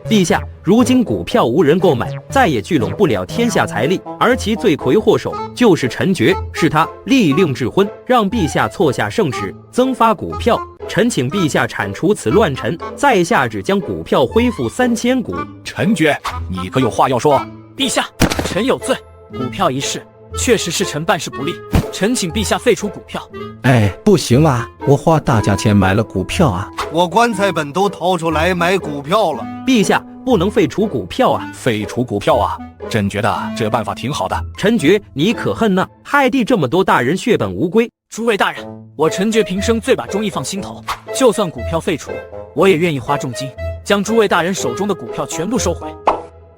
陛下，如今股票无人购买，再也聚拢不了天下财力，而其罪魁祸首就是陈觉，是他立令智昏，让陛下错下圣旨，增发股票。臣请陛下铲除此乱臣，再下旨将股票恢复3000股。陈觉，你可有话要说？陛下，臣有罪，股票一事确实是臣办事不力，臣请陛下废除股票。哎，不行啊，我花大价钱买了股票啊，我棺材本都掏出来买股票了。陛下不能废除股票啊！废除股票啊！朕觉得这办法挺好的。臣觉你可恨呐，害地这么多大人血本无归。诸位大人，我陈觉平生最把忠义放心头，就算股票废除，我也愿意花重金将诸位大人手中的股票全部收回。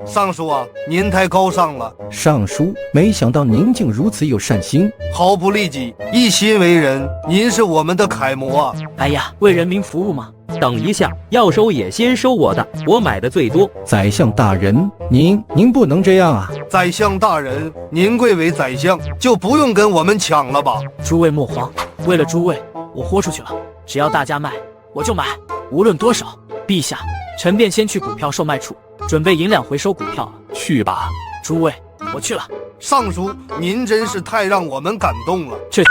尚书啊，您太高尚了。尚书，没想到您竟如此有善心，毫不利己，一心为人，您是我们的楷模啊！哎呀，为人民服务嘛。等一下，要收也先收我的，我买的最多。宰相大人，您不能这样啊！宰相大人，您贵为宰相，就不用跟我们抢了吧？诸位莫慌，为了诸位，我豁出去了，只要大家卖，我就买，无论多少。陛下，臣便先去股票售卖处，准备银两回收股票了。去吧，诸位，我去了。尚书，您真是太让我们感动了。这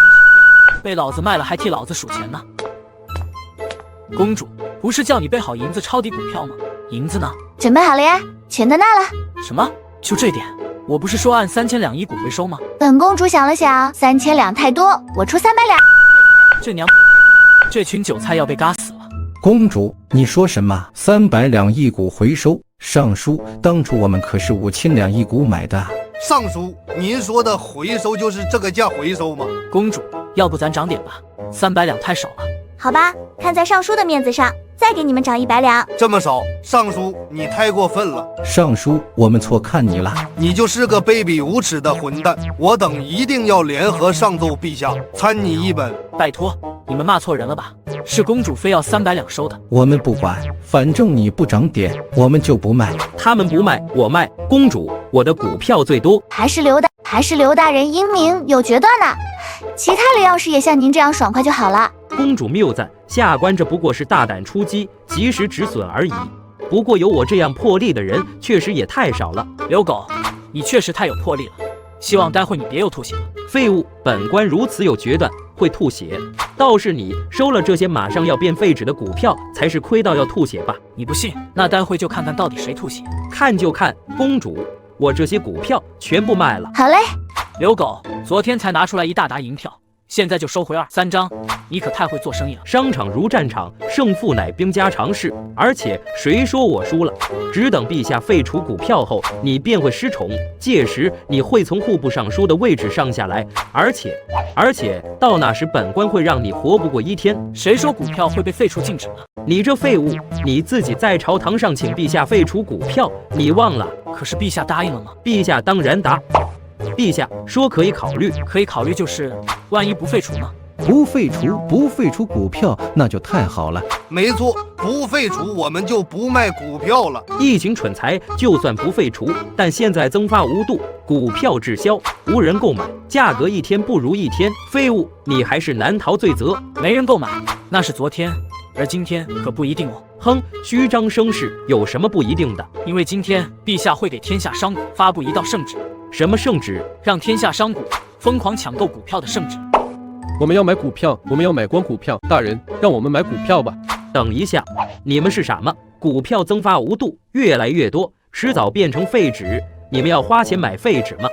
被老子卖了还替老子数钱呢。公主，不是叫你备好银子抄底股票吗？银子呢？准备好了呀，全在那了。什么？就这点？我不是说按3000两一股回收吗？本公主想了想，3000两太多，我出300两。这娘，这群韭菜要被嘎死了。公主，你说什么？300两一股回收？尚书，当初我们可是5000两一股买的。尚书，您说的回收就是这个价回收吗？公主，要不咱涨点吧，300两太少了。好吧，看在尚书的面子上，再给你们涨100两。这么少，尚书你太过分了。尚书，我们错看你了，你就是个卑鄙无耻的混蛋！我等一定要联合上奏陛下，参你一本。拜托，你们骂错人了吧？是公主非要300两收的。我们不管，反正你不涨点，我们就不卖。他们不卖，我卖。公主，我的股票最多。还是刘大人英明有决断呢。其他人要是也像您这样爽快就好了。公主谬赞，下官这不过是大胆出击，及时止损而已。不过有我这样魄力的人，确实也太少了。刘狗，你确实太有魄力了，希望待会你别又吐血了。废物，本官如此有决断，会吐血。倒是你收了这些马上要变废纸的股票，才是亏到要吐血吧？你不信，那待会就看看到底谁吐血。看就看，公主，我这些股票全部卖了。好嘞。刘狗，昨天才拿出来一大沓银票，现在就收回2、3张，你可太会做生意了。商场如战场，胜负乃兵家常事。而且谁说我输了？只等陛下废除股票后，你便会失宠，届时你会从户部尚书的位置上下来，而且到那时本官会让你活不过1天。谁说股票会被废除禁止了？你这废物，你自己在朝堂上请陛下废除股票，你忘了？可是陛下答应了吗？陛下当然答。陛下说可以考虑，可以考虑就是万一不废除呢？不废除股票，那就太好了。没错，不废除我们就不卖股票了。疫情蠢材，就算不废除，但现在增发无度，股票滞销，无人购买，价格1天不如1天。废物，你还是难逃罪责。没人购买，那是昨天，而今天可不一定哦。哼，虚张声势，有什么不一定的？因为今天陛下会给天下商贾发布一道圣旨。什么圣旨？让天下商贾疯狂抢购股票的圣旨。我们要买股票，我们要买光股票。大人，让我们买股票吧。等一下，你们是傻吗？股票增发无度，越来越多，迟早变成废纸。你们要花钱买废纸吗？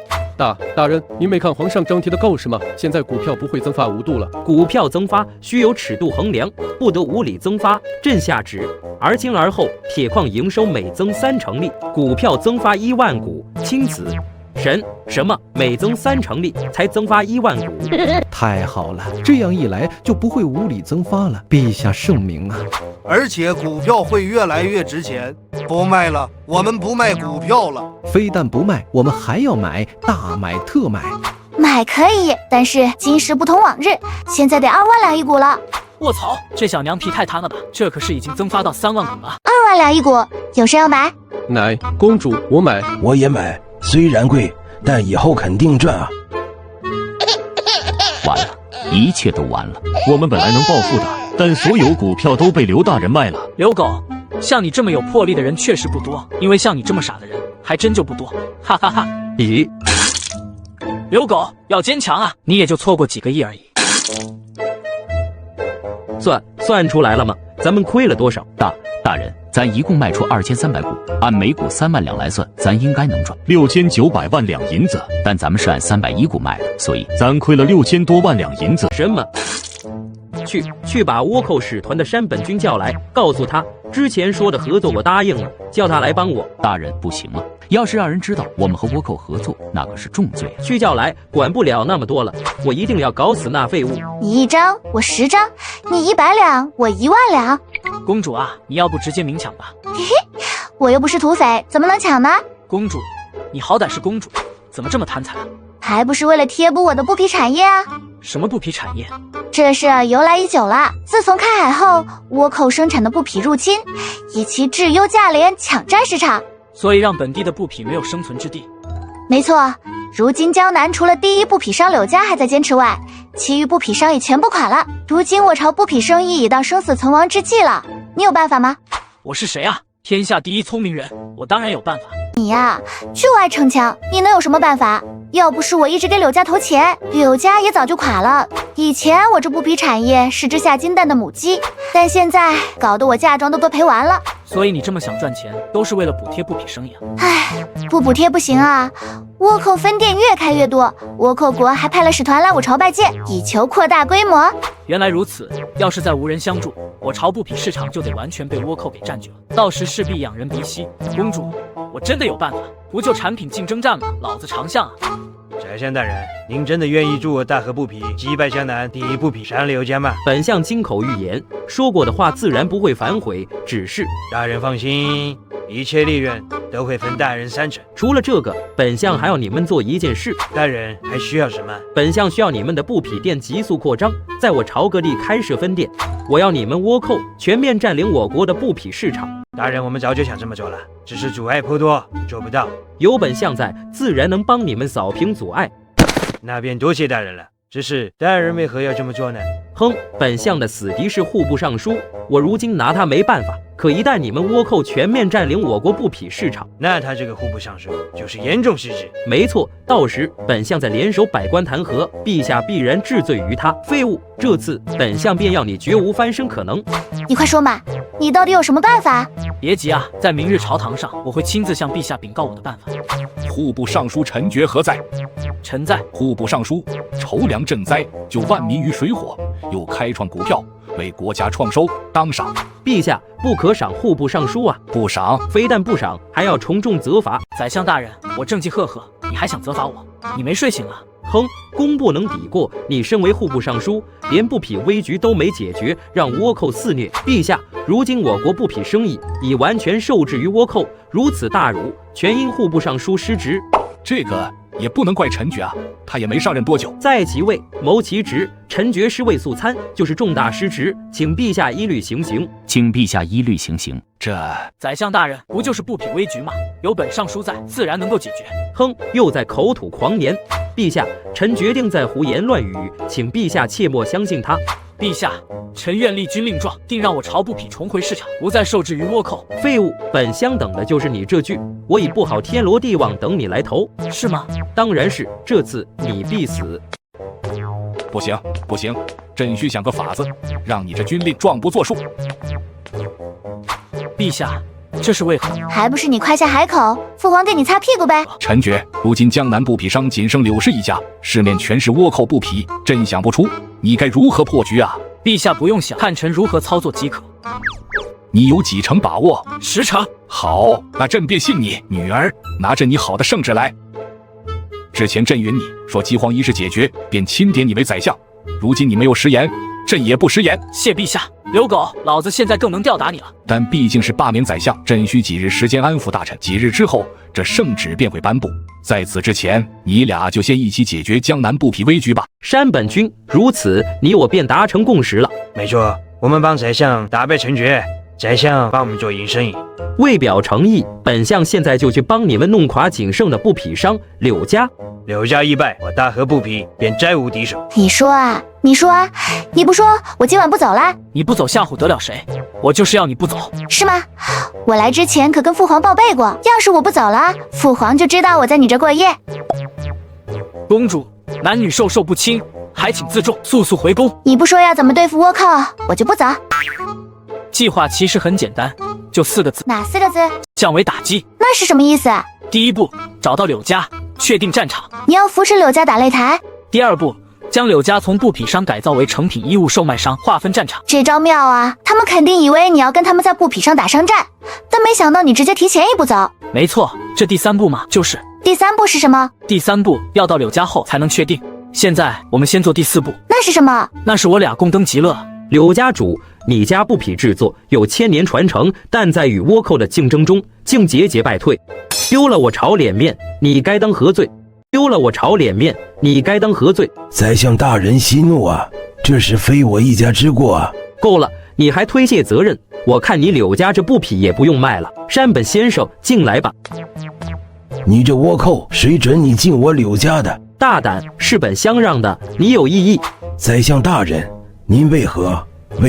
大人，您没看皇上张贴的告示吗？现在股票不会增发无度了。股票增发须有尺度衡量，不得无理增发。朕下旨，而今而后，铁矿营收每增3成力，股票增发1万股。钦此。什么？每增3成力才增发1万股？太好了，这样一来就不会无理增发了。陛下圣明啊！而且股票会越来越值钱。不卖了，我们不卖股票了。非但不卖，我们还要买，大买特买。买可以，但是今时不同往日，现在得2万两一股了。卧槽，这小娘皮太贪了吧！这可是已经增发到3万股了。2万两一股，有谁要买？奶，公主，我买，我也买。虽然贵，但以后肯定赚啊！完了，一切都完了。我们本来能暴富的，但所有股票都被刘大人卖了。刘狗，像你这么有魄力的人确实不多，因为像你这么傻的人还真就不多，哈哈哈。咦，刘狗要坚强啊，你也就错过几个亿而已。算出来了吗？咱们亏了多少？大人，咱一共卖出2300股，按每股3万两来算，咱应该能赚6900万两银子。但咱们是按310股卖的，所以咱亏了6000多万两银子。什么？去把倭寇使团的山本君叫来，告诉他之前说的合作我答应了，叫他来帮我。大人不行啊，要是让人知道我们和倭寇合作，那可是重罪啊。去叫来，管不了那么多了，我一定要搞死那废物。你1张，我10张，你100两，我1万两。公主啊，你要不直接明抢吧？嘿嘿，我又不是土匪，怎么能抢呢？公主，你好歹是公主，怎么这么贪财啊？还不是为了贴补我的布匹产业啊！什么布匹产业？这事由来已久了。自从开海后，倭寇生产的布匹入侵，以其质优价廉抢占市场，所以让本地的布匹没有生存之地。没错，如今江南除了第一布匹商柳家还在坚持外，其余布匹商已全部垮了。如今我朝布匹生意已到生死存亡之际了，你有办法吗？我是谁啊？天下第一聪明人，我当然有办法。你呀，就爱逞强，你能有什么办法？要不是我一直给柳家投钱，柳家也早就垮了。以前我这布匹产业是只下金蛋的母鸡，但现在搞得我嫁妆都赔完了。所以你这么想赚钱，都是为了补贴布匹生意啊？唉，不补贴不行啊！倭寇分店越开越多，倭寇国还派了使团来我朝拜见，以求扩大规模。原来如此，要是再无人相助，我朝布匹市场就得完全被倭寇给占据了，到时势必仰人鼻息。公主，我真的有办法，不就产品竞争战吗？老子长项啊！宰相大人，您真的愿意助我大和布匹击败江南第一布匹商柳家吗？本相金口玉言，说过的话自然不会反悔，只是大人放心，一切利润都会分大人3成。除了这个，本相还要你们做一件事。大人还需要什么？本相需要你们的布匹店急速扩张，在我朝各地开设分店。我要你们倭寇全面占领我国的布匹市场。大人，我们早就想这么做了，只是阻碍颇多，做不到。有本相在，自然能帮你们扫平阻碍。那便多谢大人了。只是大人为何要这么做呢？哼，本相的死敌是户部尚书，我如今拿他没办法。可一旦你们倭寇全面占领我国布匹市场，那他这个户部尚书就是严重失职。没错，到时本相再联手百官弹劾，陛下必然治罪于他。废物，这次本相便要你绝无翻身可能。你快说嘛，你到底有什么办法？别急啊，在明日朝堂上，我会亲自向陛下禀告我的办法。户部尚书陈觉何在？臣在。户部尚书筹粮赈灾，救万民于水火，又开创股票，为国家创收，当赏。陛下不可赏户部尚书啊！不赏，非但不赏，还要从重责罚。宰相大人，我正气赫赫，你还想责罚我？你没睡醒啊？哼，功不能抵过。你身为户部尚书，连布匹危局都没解决，让倭寇肆虐。陛下，如今我国布匹生意已完全受制于倭寇，如此大辱，全因户部尚书失职。这个也不能怪陈觉啊，他也没上任多久。在其位谋其职，陈觉失位素餐，就是重大失职，请陛下依律行刑。请陛下依律行刑。这宰相大人不就是布匹危局吗？有本尚书在，自然能够解决。哼，又在口吐狂言。陛下，臣决定在胡言乱语，请陛下切莫相信他。陛下，臣愿立军令状，定让我朝布匹重回市场，不再受制于倭寇。废物，本相等的就是你这句。我已布好天罗地网等你来投。是吗？当然是，这次你必死。不行不行，朕需想个法子，让你这军令状不作数。陛下，这是为何？还不是你夸下海口，父皇给你擦屁股呗。陈觉，如今江南布匹商仅剩柳氏一家，市面全是倭寇布匹，朕想不出你该如何破局啊？陛下不用想，看臣如何操作即可。你有几成把握？10成。好，那朕便信你。女儿，拿着你好的圣旨来。之前朕允你说饥荒一事解决，便钦点你为宰相。如今你没有食言，朕也不食言。谢陛下。刘狗，老子现在更能吊打你了。但毕竟是罢免宰相，朕需几日时间安抚大臣，几日之后，这圣旨便会颁布。在此之前，你俩就先一起解决江南布匹危局吧。山本君，如此，你我便达成共识了。没错，我们帮宰相打败陈觉，宰相帮我们做营生意。为表诚意，本相现在就去帮你们弄垮仅剩的布匹商柳家。柳家一败，我大和布匹便再无敌手。你说啊，你不说我今晚不走啦？你不走吓唬得了谁？我就是要你不走。是吗？我来之前可跟父皇报备过，要是我不走了，父皇就知道我在你这过夜。公主，男女授受不亲，还请自重，速速回宫。你不说要怎么对付倭寇，我就不走。计划其实很简单，就4个字。哪4个字？降维打击。那是什么意思？第一步，找到柳家，确定战场。你要扶持柳家打擂台。第二步，将柳家从布匹商改造为成品衣物售卖商，划分战场。这招妙啊！他们肯定以为你要跟他们在布匹商打商战，但没想到你直接提前一步走。没错，这第3步嘛，就是。第3步是什么？第3步要到柳家后才能确定。现在我们先做第4步。那是什么？那是我俩共登极乐。柳家主，你家布匹制作有1000年传承，但在与倭寇的竞争中，竟节节败退，丢了我朝脸面，你该当何罪？丢了我朝脸面，你该当何罪？宰相大人息怒啊，这是非我一家之过啊！够了，你还推卸责任？我看你柳家这布匹也不用卖了。山本先生，进来吧。你这倭寇，谁准你进我柳家的？大胆，是本相让的，你有异议？宰相大人，您为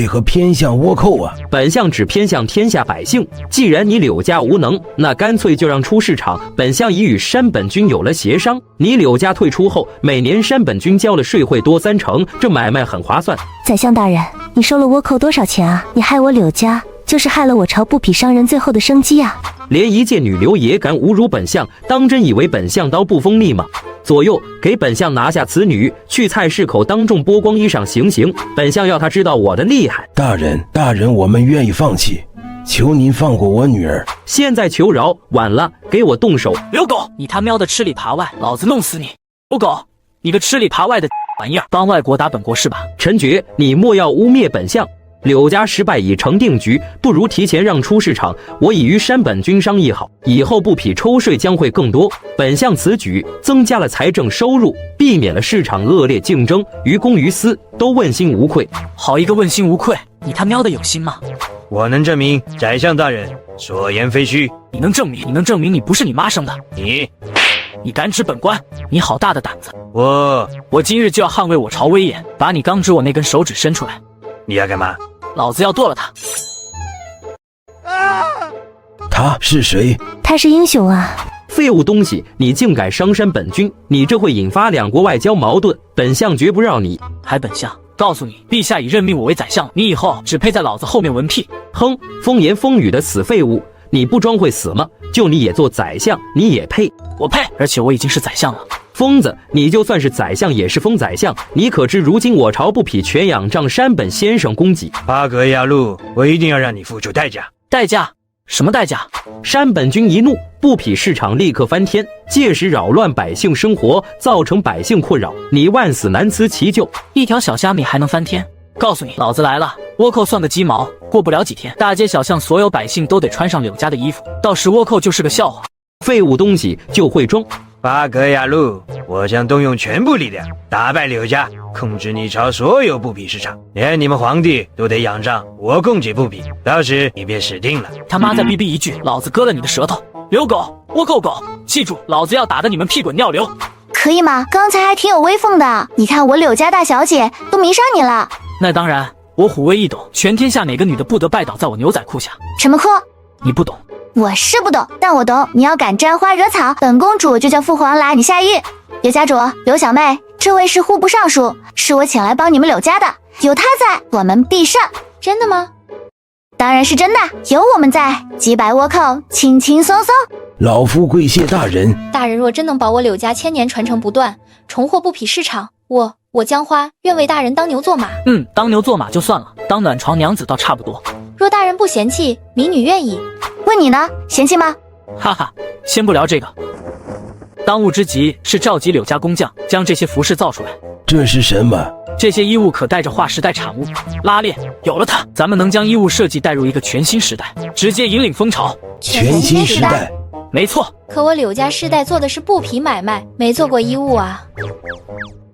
何偏向倭寇啊？本相只偏向天下百姓。既然你柳家无能，那干脆就让出市场。本相已与山本君有了协商，你柳家退出后，每年山本君交了税会多3成，这买卖很划算。宰相大人，你收了倭寇多少钱啊？你害我柳家，就是害了我朝布匹商人最后的生机啊！连一介女流也敢侮辱本相，当真以为本相刀不锋利吗？左右，给本相拿下此女，去菜市口当众剥光衣裳行刑。本相要他知道我的厉害。大人，我们愿意放弃，求您放过我女儿。现在求饶，晚了，给我动手！刘狗，你他喵的吃里扒外，老子弄死你！刘狗，你个吃里扒外的玩意儿，帮外国打本国是吧？陈觉，你莫要污蔑本相。柳家失败已成定局，不如提前让出市场。我已与山本君商议好，以后布匹抽税将会更多。本相此举增加了财政收入，避免了市场恶劣竞争，于公于私都问心无愧。好一个问心无愧！你他喵的有心吗？我能证明宰相大人所言非虚。你能证明你不是你妈生的？你敢指本官？你好大的胆子！我今日就要捍卫我朝威严，把你刚指我那根手指伸出来。你要干嘛？老子要剁了他！他是谁？他是英雄啊！废物东西，你竟敢伤山本君，你这会引发2国外交矛盾，本相绝不让你。还本相告诉你，陛下已任命我为宰相，你以后只配在老子后面闻屁！哼，风言风语的死废物，你不装会死吗？就你也做宰相，你也配？我配，而且我已经是宰相了。疯子，你就算是宰相也是疯宰相，你可知如今我朝布匹全仰仗山本先生供给？巴格亚路，我一定要让你付出代价。代价？什么代价？山本君一怒，布匹市场立刻翻天，届时扰乱百姓生活，造成百姓困扰，你万死难辞其咎。一条小虾米还能翻天？告诉你，老子来了，倭寇算个鸡毛！过不了几天，大街小巷所有百姓都得穿上柳家的衣服，到时倭寇就是个笑话。废物东西就会装。巴格亚路，我将动用全部力量打败柳家，控制你朝所有布匹市场，连你们皇帝都得仰仗我供给布匹，到时你便死定了。他妈再逼逼一句，老子割了你的舌头！刘狗，倭寇狗，记住，老子要打得你们屁滚尿流！可以吗？刚才还挺有威风的，你看我柳家大小姐都迷上你了。那当然，我虎威一抖，全天下哪个女的不得拜倒在我牛仔裤下？什么课？你不懂。我是不懂，但我懂。你要敢沾花惹草，本公主就叫父皇来你下狱。柳家主，柳小妹，这位是户部尚书，是我请来帮你们柳家的，有他在，我们必胜。真的吗？当然是真的，有我们在，击败倭寇，轻轻松松。老夫跪谢大人。大人若真能保我柳家1000年传承不断，重获布匹市场，我江花愿为大人当牛做马。当牛做马就算了，当暖床娘子倒差不多。若大人不嫌弃，民女愿意。问你呢，嫌弃吗？哈哈，先不聊这个。当务之急是召集柳家工匠，将这些服饰造出来。这是什么？这些衣物可带着划时代产物。拉链，有了它，咱们能将衣物设计带入一个全新时代，直接引领风潮。全新时代，没错。可我柳家世代做的是布匹买卖，没做过衣物啊。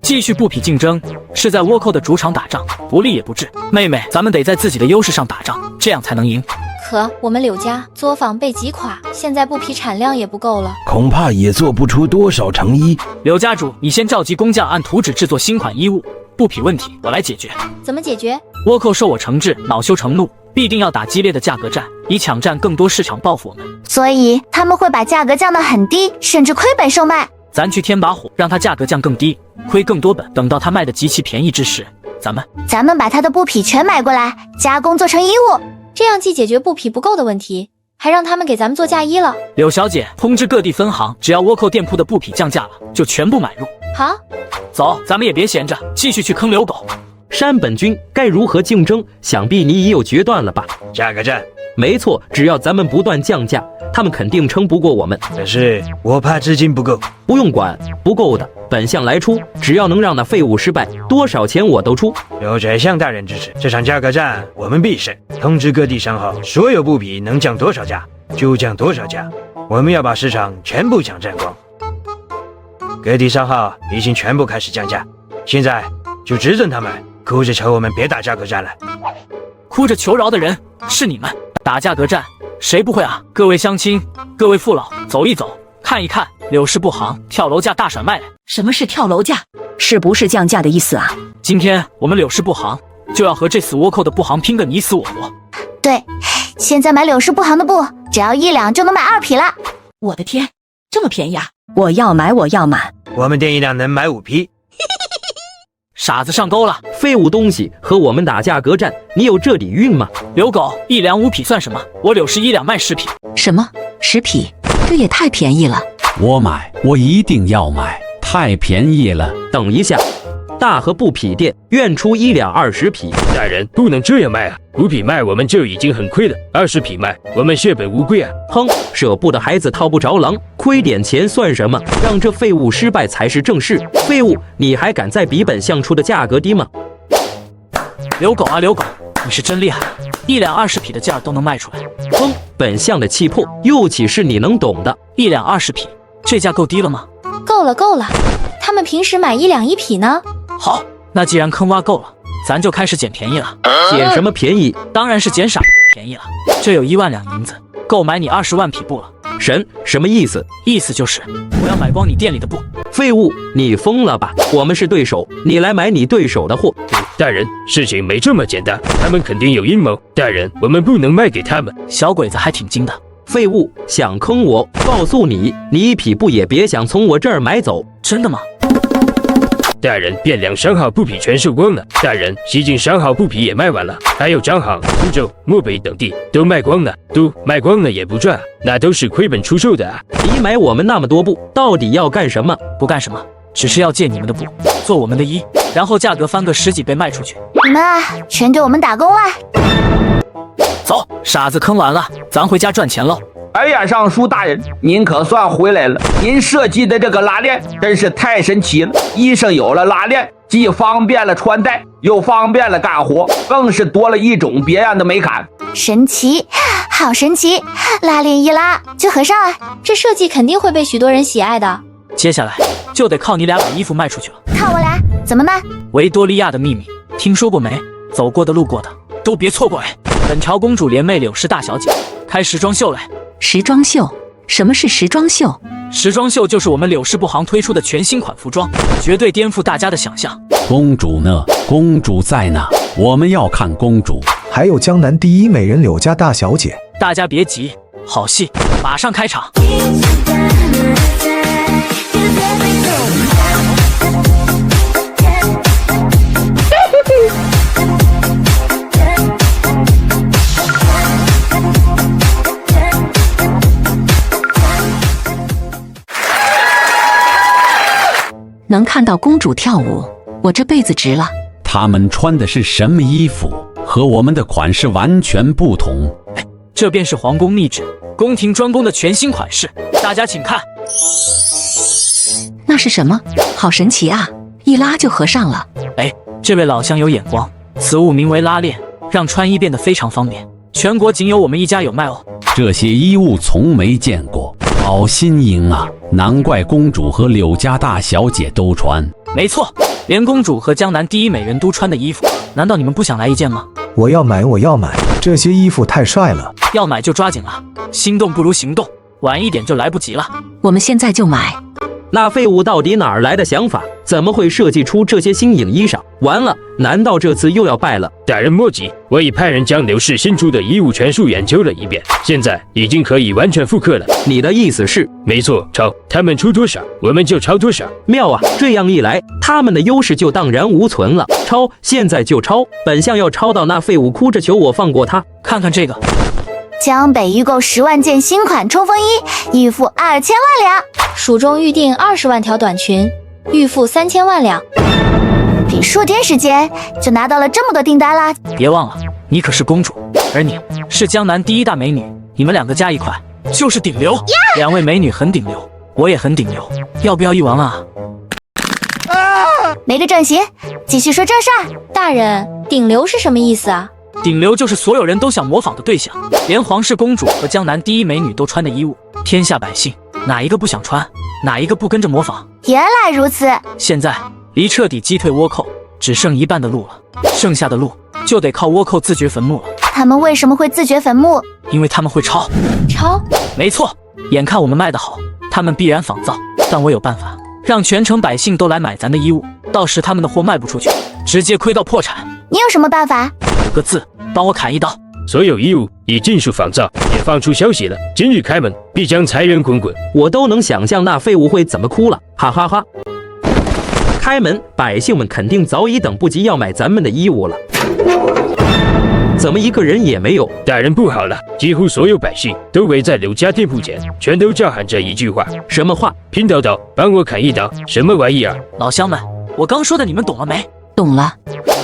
继续布匹竞争，是在倭寇的主场打仗，不利也不智。妹妹，咱们得在自己的优势上打仗，这样才能赢。可我们柳家作坊被击垮，现在布匹产量也不够了，恐怕也做不出多少成衣。柳家主，你先召集工匠按图纸制作新款衣物，布匹问题我来解决。怎么解决？倭寇受我惩治，恼羞成怒，必定要打激烈的价格战，以抢占更多市场报复我们。所以他们会把价格降得很低，甚至亏本售卖。咱去添把火，让他价格降更低，亏更多本。等到他卖的极其便宜之时，咱们把他的布匹全买过来，加工做成衣物。这样既解决布匹不够的问题，还让他们给咱们做嫁衣了。柳小姐，通知各地分行，只要倭寇店铺的布匹降价了，就全部买入。好，走，咱们也别闲着，继续去坑刘狗。山本君该如何竞争？想必你已有决断了吧？价格战。没错，只要咱们不断降价，他们肯定撑不过我们。可是我怕资金不够。不用管，不够的本相来出，只要能让那废物失败，多少钱我都出。有宰相大人支持，这场价格战我们必胜。通知各地商号，所有布匹能降多少价就降多少价，我们要把市场全部抢占光。各地商号已经全部开始降价，现在就指准他们哭着求我们别打价格战了。哭着求饶的人是你们，打价格战谁不会啊？各位乡亲，各位父老，走一走，看一看，柳氏布行跳楼价大甩卖。什么是跳楼价？是不是降价的意思啊？今天我们柳氏布行就要和这死倭寇的布行拼个你死我活。对，现在买柳氏布行的布，只要1两就能买2匹了。我的天，这么便宜啊！我要买，我要买。我们店1两能买5匹。傻子上钩了！废物东西和我们打价格战，你有这底蕴吗？刘狗，1两5匹算什么？我柳氏1两卖10匹。什么10匹？这也太便宜了！我买，我一定要买，太便宜了。等一下，大和布匹店愿出1两20匹。大人不能这样卖啊！5匹卖我们就已经很亏了，20匹卖我们血本无归啊！哼，舍不得孩子套不着狼，亏点钱算什么？让这废物失败才是正事。废物，你还敢再比本相出的价格低吗？刘狗啊刘狗，你是真厉害，1两20匹的价都能卖出来。哼，本相的气魄又岂是你能懂的？1两20匹，这价够低了吗？够了够了，他们平时买1两1匹呢。好，那既然坑挖够了，咱就开始捡便宜了。捡什么便宜？当然是捡傻便宜了。这有1万两银子，够买你20万匹布了。神，什么意思？意思就是我要买光你店里的布。废物，你疯了吧？我们是对手，你来买你对手的货。大人，事情没这么简单，他们肯定有阴谋。大人，我们不能卖给他们。小鬼子还挺精的。废物，想坑我？告诉你，你1匹布也别想从我这儿买走。真的吗？大人，汴梁商号布匹全售光了。大人，西晋商号布匹也卖完了，还有张行、苏州、漠北等地都卖光了，都卖光了也不赚，那都是亏本出售的啊！你买我们那么多布，到底要干什么？不干什么，只是要借你们的布做我们的衣，然后价格翻个10几倍卖出去。你们啊，全给我们打工啊！走，傻子坑完了，咱回家赚钱喽。哎呀，尚书大人，您可算回来了！您设计的这个拉链真是太神奇了。衣裳有了拉链，既方便了穿戴，又方便了干活，更是多了一种别样的美感。神奇，好神奇！拉链一拉就合上了，这设计肯定会被许多人喜爱的。接下来就得靠你俩把衣服卖出去了。靠我俩？怎么卖？维多利亚的秘密，听说过没？走过的路过的都别错过哎！本朝公主联袂柳氏大小姐开时装秀嘞！时装秀？什么是时装秀？时装秀就是我们柳氏布行推出的全新款服装，绝对颠覆大家的想象。公主呢？公主在呢，我们要看公主。还有江南第一美人柳家大小姐。大家别急，好戏马上开场。能看到公主跳舞，我这辈子值了。她们穿的是什么衣服？和我们的款式完全不同。这便是皇宫秘制、宫廷专供的全新款式，大家请看。那是什么？好神奇啊！一拉就合上了。哎，这位老乡有眼光，此物名为拉链，让穿衣变得非常方便，全国仅有我们一家有卖哦。这些衣物从没见过。好新颖啊！难怪公主和柳家大小姐都穿。没错，连公主和江南第一美人都穿的衣服，难道你们不想来一件吗？我要买，我要买，这些衣服太帅了。要买就抓紧了，心动不如行动，晚一点就来不及了。我们现在就买。那废物到底哪儿来的想法？怎么会设计出这些新颖衣裳？完了，难道这次又要败了？大人莫急，我已派人将刘氏新出的衣物全数研究了一遍，现在已经可以完全复刻了。你的意思是？没错，抄，他们出多少，我们就抄多少。妙啊！这样一来，他们的优势就荡然无存了。抄，现在就抄！本相要抄到那废物哭着求我放过他。看看这个。江北预购10万件新款冲锋衣，预付2000万两。蜀中预定20万条短裙，预付3000万两。比数天时间就拿到了这么多订单啦！别忘了，你可是公主，而你是江南第一大美女，你们2个加一块就是顶流。2位美女很顶流，我也很顶流，要不要一玩啊？没个正形，继续说正事儿。大人，顶流是什么意思啊？顶流就是所有人都想模仿的对象，连皇室公主和江南第一美女都穿的衣物，天下百姓哪一个不想穿，哪一个不跟着模仿？原来如此。现在离彻底击退倭寇只剩一半的路了，剩下的路就得靠倭寇自掘坟墓了。他们为什么会自掘坟墓？因为他们会抄。抄？没错，眼看我们卖得好，他们必然仿造，但我有办法让全城百姓都来买咱的衣物，到时他们的货卖不出去，直接亏到破产。你有什么办法？5个字，帮我砍一刀。所有衣物已尽数仿造，也放出消息了，今日开门必将财源滚滚。我都能想象那废物会怎么哭了，哈哈哈。开门，百姓们肯定早已等不及要买咱们的衣物了。怎么一个人也没有？大人不好了，几乎所有百姓都围在刘家店铺前，全都叫喊着一句话。什么话？拼叨叨，帮我砍一刀。什么玩意儿？老乡们，我刚说的你们懂了没？懂了，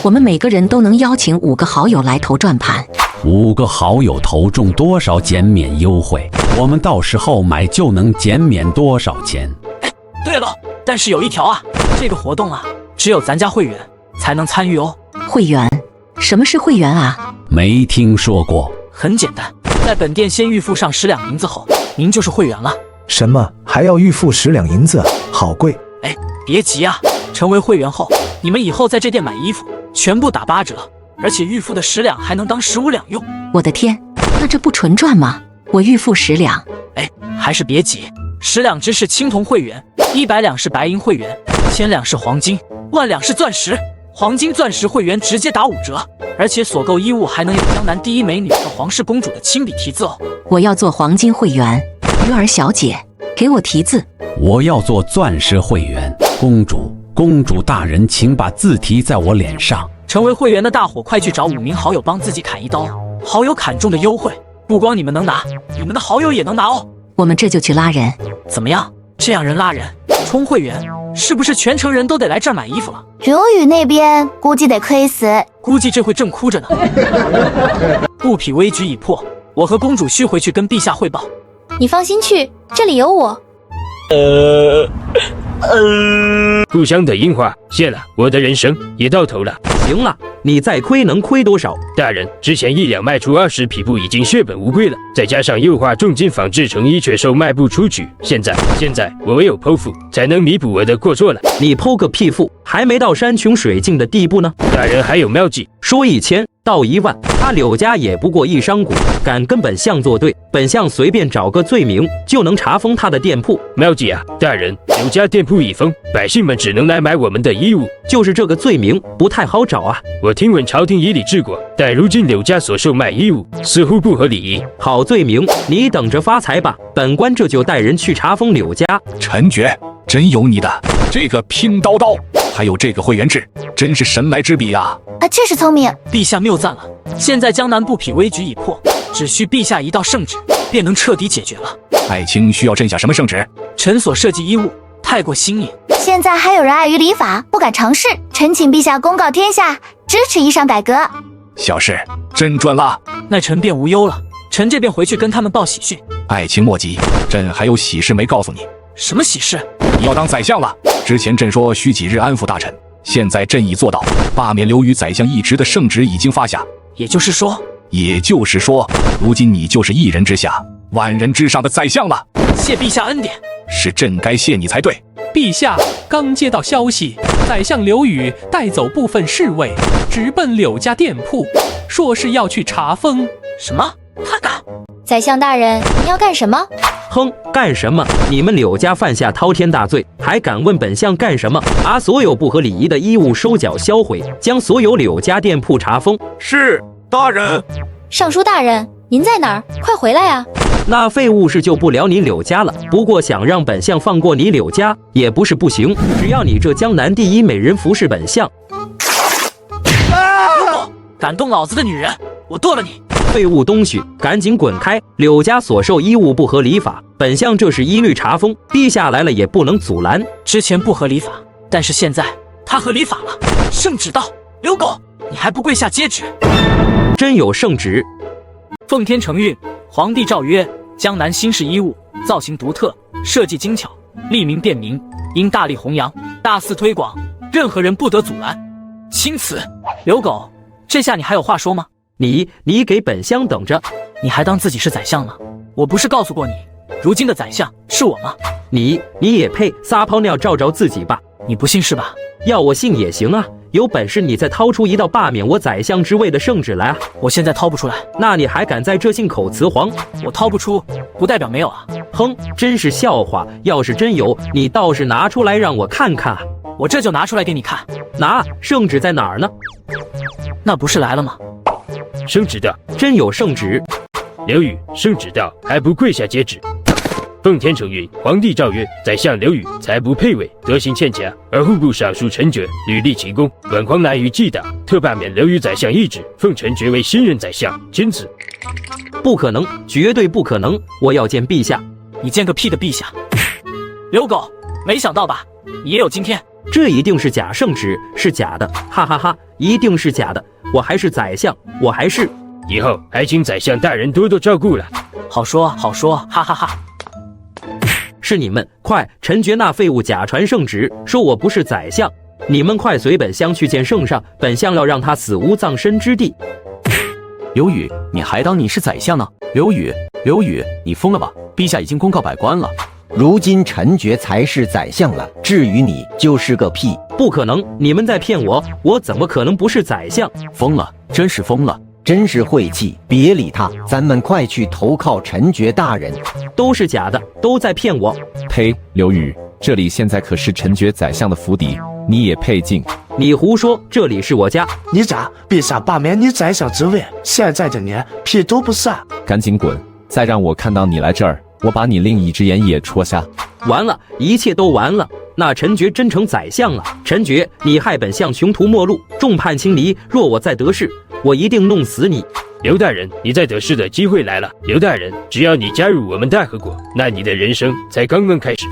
我们每个人都能邀请5个好友来投转盘。5个好友投中多少减免优惠？我们到时候买就能减免多少钱？哎，对了，但是有一条啊，这个活动啊，只有咱家会员才能参与哦。会员？什么是会员啊？没听说过。很简单，在本店先预付上10两银子后，您就是会员了。什么？还要预付10两银子？好贵！哎，别急啊，成为会员后，你们以后在这店买衣服全部打8折，而且预付的10两还能当15两用。我的天，那这不纯赚吗？我预付10两。哎，还是别急，10两只是青铜会员，100两是白银会员，1000两是黄金，10000两是钻石。黄金钻石会员直接打5折，而且所购衣物还能有江南第一美女和皇室公主的亲笔题字哦。我要做黄金会员，鱼儿小姐，给我题字。我要做钻石会员，公主大人，请把字题在我脸上。成为会员的大伙，快去找5名好友帮自己砍一刀，好友砍中的优惠，不光你们能拿，你们的好友也能拿哦。我们这就去拉人，怎么样？这样人拉人，充会员，是不是全城人都得来这儿买衣服了？刘宇那边估计得亏死，估计这会正哭着呢。不匹危局已破，我和公主需回去跟陛下汇报。你放心去，这里有我。故乡的樱花谢了，我的人生也到头了。行了，你再亏能亏多少？大人，之前1两卖出20匹布已经血本无归了，再加上又花重金仿制成衣却售卖不出去，现在我唯有剖腹才能弥补我的过错了。你剖个屁腹，还没到山穷水尽的地步呢。大人还有妙计，说1000到1万，他柳家也不过1商贾，敢跟本相作对，本相随便找个罪名就能查封他的店铺。妙计啊！大人，刘家店铺已封，百姓们只能来买我们的衣物，就是这个罪名不太好找啊。我听闻朝廷以礼治国，但如今柳家所售卖衣物似乎不合礼仪。好罪名，你等着发财吧！本官这就带人去查封柳家。陈觉，真有你的！这个拼刀刀，还有这个会员制，真是神来之笔啊！确实聪明。陛下谬赞了，现在江南不匹危局已破，只需陛下一道圣旨，便能彻底解决了。爱卿需要朕下什么圣旨？臣所设计衣物太过新颖，现在还有人碍于礼法不敢尝试，臣请陛下公告天下，支持衣裳改革。小事，朕准了。那臣便无忧了，臣这便回去跟他们报喜讯。爱卿莫急，朕还有喜事没告诉你。什么喜事？你要当宰相了。之前朕说需几日安抚大臣，现在朕已做到，罢免刘宇宰相一职的圣旨已经发下。也就是说，如今你就是一人之下，万人之上的宰相了。谢陛下恩典，是朕该谢你才对。陛下，刚接到消息，宰相刘宇带走部分侍卫，直奔柳家店铺，说是要去查封。什么？他敢？宰相大人，您要干什么？哼，干什么？你们柳家犯下滔天大罪，还敢问本相干什么？把所有不合礼仪的衣物收缴销毁，将所有柳家店铺查封。是，大人。尚书大人，您在哪儿？快回来啊！那废物是救不了你柳家了，不过想让本相放过你柳家也不是不行，只要你这江南第一美人服侍本相。敢动老子的女人，我剁了你！废物东西，赶紧滚开！柳家所受衣物不合礼法，本相这是一律查封。陛下来了也不能阻拦。之前不合礼法，但是现在他合礼法了。圣旨到，刘狗，你还不跪下接旨？真有圣旨。奉天承运，皇帝诏曰：江南新式衣物造型独特，设计精巧，利民便民，应大力弘扬，大肆推广，任何人不得阻拦。钦此。刘狗，这下你还有话说吗？你给本相等着！你还当自己是宰相呢？我不是告诉过你，如今的宰相是我吗？你也配撒泡尿照照自己吧？你不信是吧？要我信也行啊，有本事你再掏出一道罢免我宰相之位的圣旨来啊！我现在掏不出来。那你还敢在这信口雌黄？我掏不出，不代表没有啊！哼，真是笑话！要是真有，你倒是拿出来让我看看啊！我这就拿出来给你看。拿，圣旨在哪儿呢？那不是来了吗？圣旨到，真有圣旨。刘宇，圣旨到，还不跪下接旨？奉天承运，皇帝诏曰：宰相刘宇才不配位，德行欠佳，而户部尚书陈觉屡立奇功，本皇难于忌惮，特罢免刘宇宰相一职，奉陈觉为新任宰相。钦此。不可能，绝对不可能！我要见陛下。你见个屁的陛下！刘狗，没想到吧？你也有今天。这一定是假圣旨，是假的，哈哈哈，一定是假的。我还是宰相，我还是……以后还请宰相大人多多照顾了。好说好说，哈哈哈。是你们，快！陈觉那废物假传圣旨，说我不是宰相，你们快随本相去见圣上，本相要让他死无葬身之地。刘宇，你还当你是宰相呢？刘宇，你疯了吧？陛下已经公告百官了。如今陈觉才是宰相了，至于你就是个屁！不可能，你们在骗我，我怎么可能不是宰相？疯了，真是疯了，真是晦气！别理他，咱们快去投靠陈觉大人。都是假的，都在骗我！呸！刘宇，这里现在可是陈觉宰相的府邸，你也配进？你胡说，这里是我家。你咋？陛下罢免你宰相之位，现在的你屁都不是。赶紧滚！再让我看到你来这儿，我把你另一只眼也戳瞎！完了，一切都完了。那陈觉真成宰相了。陈觉，你害本相穷途末路，众叛亲离。若我再得势，我一定弄死你。刘大人，你再得势的机会来了。刘大人，只要你加入我们大和国，那你的人生才刚刚开始。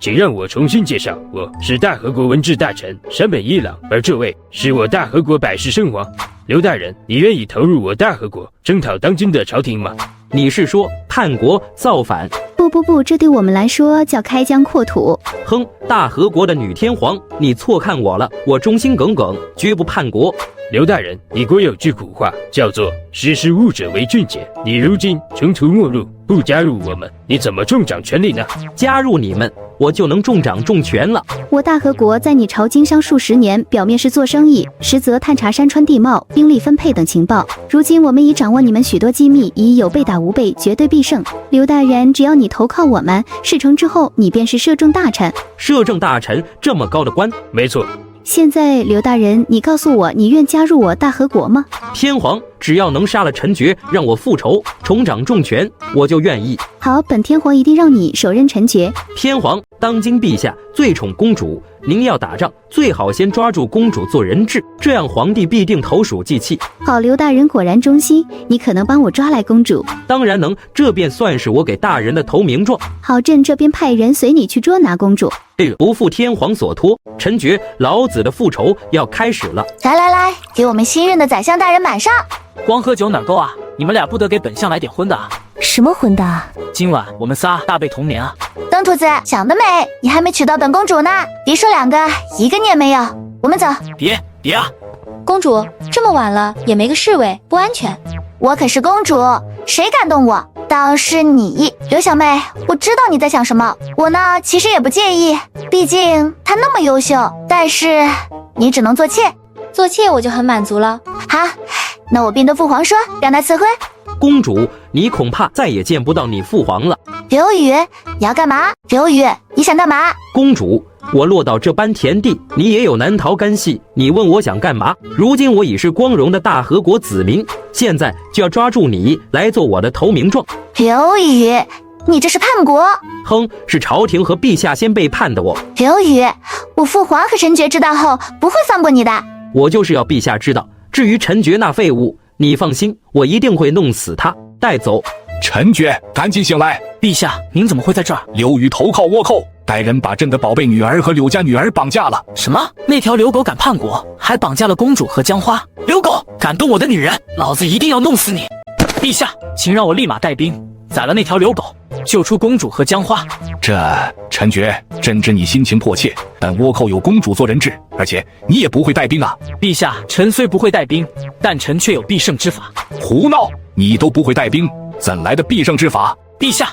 请让我重新介绍，我是大和国文治大臣山本一郎，而这位是我大和国百世圣王。刘大人，你愿意投入我大和国，征讨当今的朝廷吗？你是说叛国造反？不，这对我们来说叫开疆扩土。哼，大和国的女天皇，你错看我了，我忠心耿耿，绝不叛国。刘大人，你国有句古话叫做识时务者为俊杰，你如今穷途末路，不加入我们，你怎么重掌权力呢？加入你们，我就能重掌重权了。我大和国在你朝经商数十年，表面是做生意，实则探查山川地貌、兵力分配等情报。如今我们已掌握你们许多机密，已有备打无备，绝对必胜。刘大人，只要你投靠我们，事成之后，你便是摄政大臣。摄政大臣这么高的官？没错。现在，刘大人，你告诉我，你愿加入我大和国吗？天皇，只要能杀了陈觉，让我复仇，重掌重权，我就愿意。好，本天皇一定让你手刃陈觉。天皇，当今陛下最宠公主，您要打仗，最好先抓住公主做人质，这样皇帝必定投鼠忌器。好，刘大人果然忠心，你可能帮我抓来公主？当然能，这便算是我给大人的投名状。好，朕这边派人随你去捉拿公主。不负天皇所托，陈觉，老子的复仇要开始了。来，给我们新任的宰相大人满上。光喝酒哪够啊？你们俩不得给本相来点荤的啊？什么荤的啊？今晚我们仨大备同年啊！登徒子想得美，你还没娶到本公主呢，别说两个，一个你也没有。我们走。别啊！公主，这么晚了也没个侍卫，不安全。我可是公主，谁敢动我？倒是你，刘小妹，我知道你在想什么。我呢，其实也不介意，毕竟他那么优秀。但是你只能做妾，做妾我就很满足了。好，那我禀得父皇说，让他赐婚。公主，你恐怕再也见不到你父皇了。刘宇，你要干嘛？刘宇，你想干嘛？公主，我落到这般田地，你也有难逃干系。你问我想干嘛？如今我已是光荣的大和国子民，现在就要抓住你来做我的投名状。刘宇，你这是叛国！哼，是朝廷和陛下先背叛的我。刘宇，我父皇和陈觉知道后不会放过你的。我就是要陛下知道。至于陈觉那废物，你放心，我一定会弄死他，带走。陈觉，赶紧醒来！陛下，您怎么会在这儿？刘宇投靠倭寇，歹人把朕的宝贝女儿和柳家女儿绑架了。什么？那条刘狗敢叛国，还绑架了公主和江花？刘狗敢动我的女人，老子一定要弄死你！陛下，请让我立马带兵宰了那条刘狗，救出公主和江花。这陈觉，朕知你心情迫切，但倭寇有公主做人质，而且你也不会带兵啊。陛下，臣虽不会带兵，但臣却有必胜之法。胡闹！你都不会带兵，怎来的必胜之法？陛下，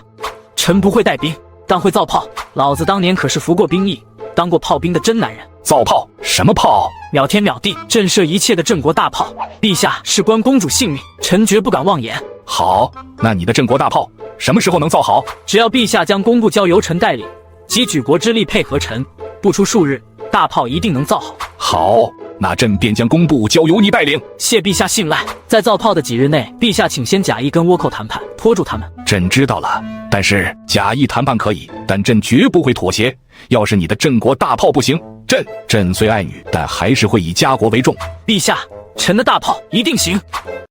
臣不会带兵，但会造炮。老子当年可是服过兵役，当过炮兵的真男人。造炮？什么炮？秒天秒地，震慑一切的镇国大炮。陛下事关公主性命，臣绝不敢妄言。好，那你的镇国大炮什么时候能造好？只要陛下将公布交由臣代理，集举国之力配合臣，不出数日，大炮一定能造好。好，那朕便将工部交由你带领。谢陛下信赖。在造炮的几日内，陛下请先假意跟倭寇谈判，拖住他们。朕知道了，但是假意谈判可以，但朕绝不会妥协。要是你的镇国大炮不行，朕虽爱女，但还是会以家国为重。陛下，臣的大炮一定行。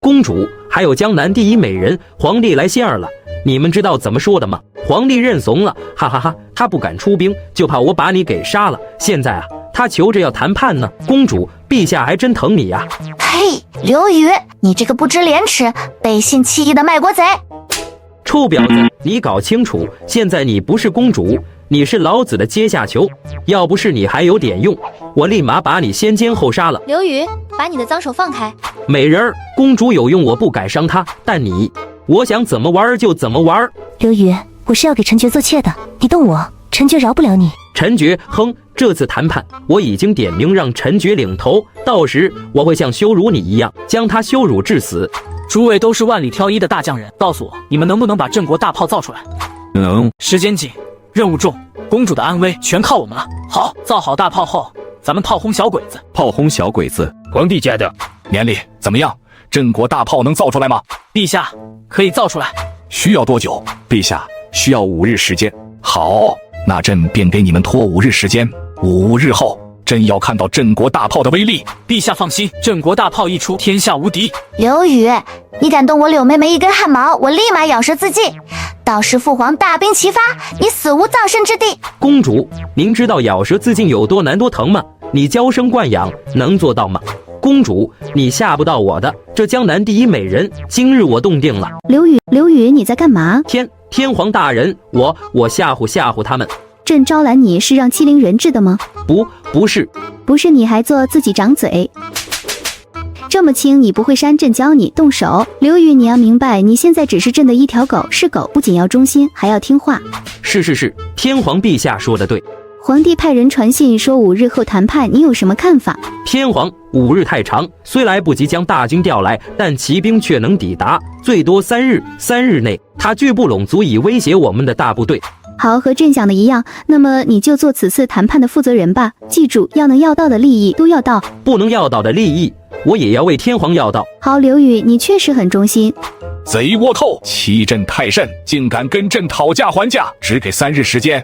公主，还有江南第一美人，皇帝来仙儿了。你们知道怎么说的吗？皇帝认怂了，哈哈哈！他不敢出兵，就怕我把你给杀了。现在啊，他求着要谈判呢。公主，陛下还真疼你呀！嘿，刘宇，你这个不知廉耻、背信弃义的卖国贼！臭婊子，你搞清楚，现在你不是公主，你是老子的阶下囚。要不是你还有点用，我立马把你先奸后杀了。刘宇，把你的脏手放开！美人儿，公主有用，我不敢伤她，但你，我想怎么玩就怎么玩。刘宇，我是要给陈觉做妾的，你动我，陈觉饶不了你。陈觉，哼，这次谈判我已经点名让陈觉领头，到时我会像羞辱你一样，将他羞辱致死。诸位都是万里挑一的大匠人，告诉我，你们能不能把镇国大炮造出来？能。时间紧，任务重，公主的安危全靠我们了。好，造好大炮后，咱们炮轰小鬼子。炮轰小鬼子？皇帝家的。年里怎么样？镇国大炮能造出来吗？陛下，可以造出来。需要多久？陛下，需要5日时间。好，那朕便给你们拖5日时间。5日后，朕要看到镇国大炮的威力。陛下放心，镇国大炮一出，天下无敌。刘宇，你敢动我柳妹妹一根汗毛，我立马咬舌自尽。到时父皇大兵齐发，你死无葬身之地。公主，您知道咬舌自尽有多难多疼吗？你娇生惯养，能做到吗？公主，你吓不到我的，这江南第一美人，今日我动定了。刘宇，你在干嘛？天皇大人，我吓唬他们。朕招揽你是让欺凌人质的吗？不是。不是你还做自己掌嘴？这么轻你不会扇，朕教你动手。刘宇，你要明白，你现在只是朕的一条狗，是狗不仅要忠心，还要听话。是，天皇陛下说的对。皇帝派人传信说5日后谈判，你有什么看法？天皇，5日太长，虽来不及将大军调来，但骑兵却能抵达，最多3日。3日内，他聚不拢足以威胁我们的大部队。好，和朕想的一样，那么你就做此次谈判的负责人吧。记住，要能要到的利益都要到，不能要到的利益，我也要为天皇要到。好，刘宇，你确实很忠心。贼倭寇欺朕太甚，竟敢跟朕讨价还价，只给3日时间。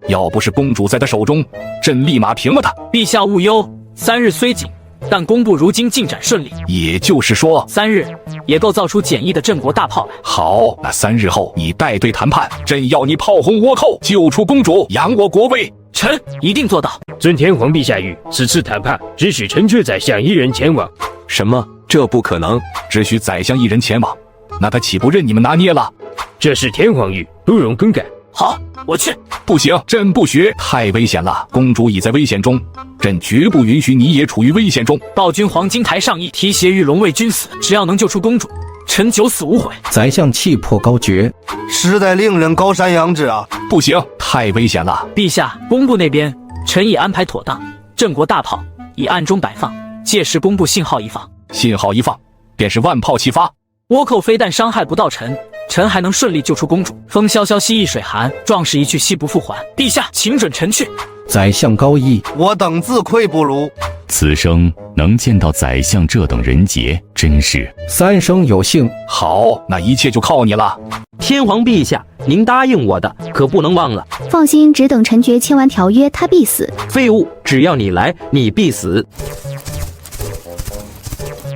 要不是公主在他手中，朕立马平了他。陛下勿忧，3日虽紧，但工部如今进展顺利。也就是说，3日也够造出简易的镇国大炮来。好，那3日后你带队谈判，朕要你炮轰倭寇，救出公主，扬我国威。臣一定做到。遵天皇陛下谕，此次谈判只许臣却宰相1人前往。什么？这不可能！只许宰相1人前往，那他岂不任你们拿捏了？这是天皇谕，不容更改。好，我去。不行，朕不许，太危险了。公主已在危险中，朕绝不允许你也处于危险中。报君黄金台上谕，提携玉龙为君死，只要能救出公主，臣九死无悔。宰相气魄高绝，实在令人高山仰止啊！不行，太危险了。陛下，工部那边臣已安排妥当，镇国大炮已暗中摆放，届时公布信号一放，信号一放，便是万炮齐发。倭寇非但伤害不到臣，臣还能顺利救出公主。风萧萧兮易水寒，壮士一去兮不复还。陛下，请准臣去。宰相高义，我等自愧不如。此生能见到宰相这等人杰，真是三生有幸。好，那一切就靠你了。天皇陛下，您答应我的，可不能忘了。放心，只等陈爵签完条约，他必死。废物，只要你来，你必死。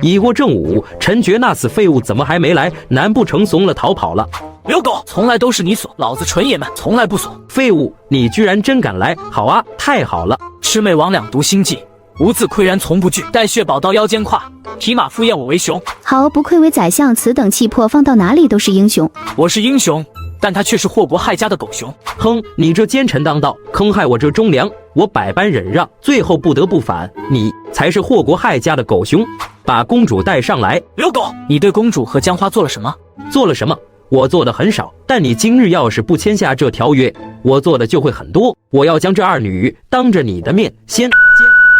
已过正午，陈爵那死废物怎么还没来？难不成怂了逃跑了？刘狗，从来都是你怂，老子纯爷们从来不怂。废物，你居然真敢来！好啊，太好了！魑魅魍魉读心计，无自岿然从不惧。带血宝刀腰间挎，匹马赴宴我为雄。好，不愧为宰相，此等气魄放到哪里都是英雄。我是英雄，但他却是祸国害家的狗熊。哼，你这奸臣当道，坑害我这忠良，我百般忍让，最后不得不反，你才是祸国害家的狗熊。把公主带上来。刘狗，你对公主和江花做了什么？做了什么？我做的很少，但你今日要是不签下这条约，我做的就会很多。我要将这二女当着你的面先奸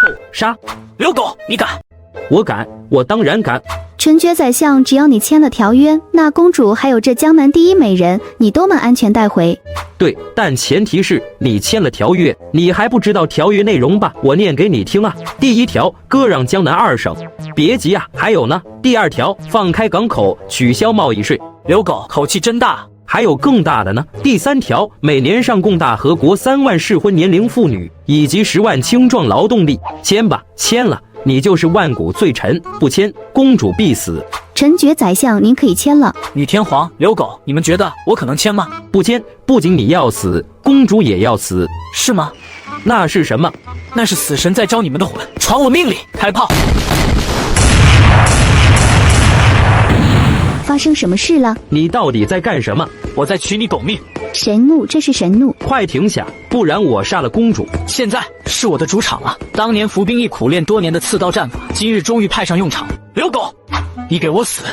后杀。刘狗，你敢？我敢，我当然敢。陈爵宰相，只要你签了条约，那公主还有这江南第一美人，你都能安全带回。对，但前提是你签了条约。你还不知道条约内容吧？我念给你听啊。第一条，割让江南2省。别急啊，还有呢。第2条，放开港口，取消贸易税。刘狗，口气真大。还有更大的呢。第3条，每年上供大和国3万适婚年龄妇女，以及10万青壮劳动力。签吧，签了。你就是万古罪臣，不签，公主必死。陈爵宰相，您可以签了。女天皇、刘狗，你们觉得我可能签吗？不签，不仅你要死，公主也要死，是吗？那是什么？那是死神在招你们的魂！传我命令，开炮！发生什么事了？你到底在干什么？我在取你狗命！神怒，这是神怒！快停下，不然我杀了公主！现在是我的主场了。当年服兵役苦练多年的刺刀战法，今日终于派上用场。刘狗，你给我死！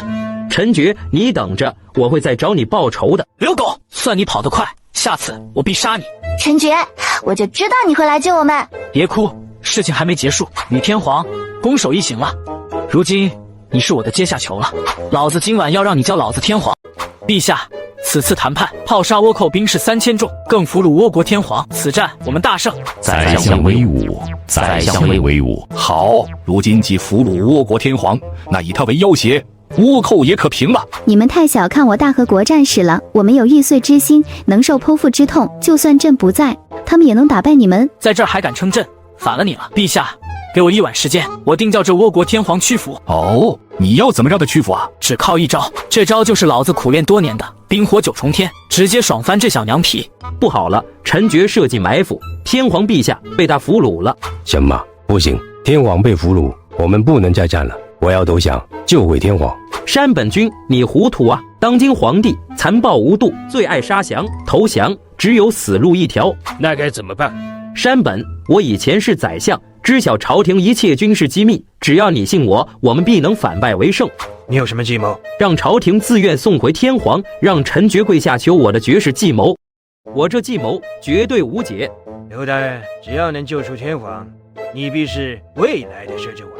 陈爵，你等着，我会再找你报仇的。刘狗，算你跑得快，下次我必杀你。陈爵，我就知道你会来救我们。别哭，事情还没结束。女天皇，攻守一行了。如今你是我的阶下囚了，老子今晚要让你叫老子天皇。陛下，此次谈判，炮杀倭寇兵士3000众，更俘虏倭国天皇。此战我们大胜。宰相威武，宰相威武。好，如今既俘虏倭国天皇，那以他为要挟，倭寇也可平了。你们太小看我大和国战士了，我们有玉碎之心，能受剖腹之痛。就算朕不在，他们也能打败你们。在这儿还敢称朕，反了你了。陛下，给我1晚时间，我定叫这倭国天皇屈服。哦，你要怎么让他屈服啊？只靠一招，这招就是老子苦练多年的冰火9重天，直接爽翻这小娘皮。不好了，陈爵设计埋伏，天皇陛下被他俘虏了。什么？不行，天皇被俘虏，我们不能再战了。我要投降，救回天皇。山本君，你糊涂啊！当今皇帝残暴无度，最爱杀降，投降只有死路一条。那该怎么办？山本，我以前是宰相，知晓朝廷一切军事机密，只要你信我，我们必能反败为胜。你有什么计谋？让朝廷自愿送回天皇，让陈爵跪下求我的绝世计谋。我这计谋绝对无解。刘大人，只要能救出天皇，你必是未来的摄政王。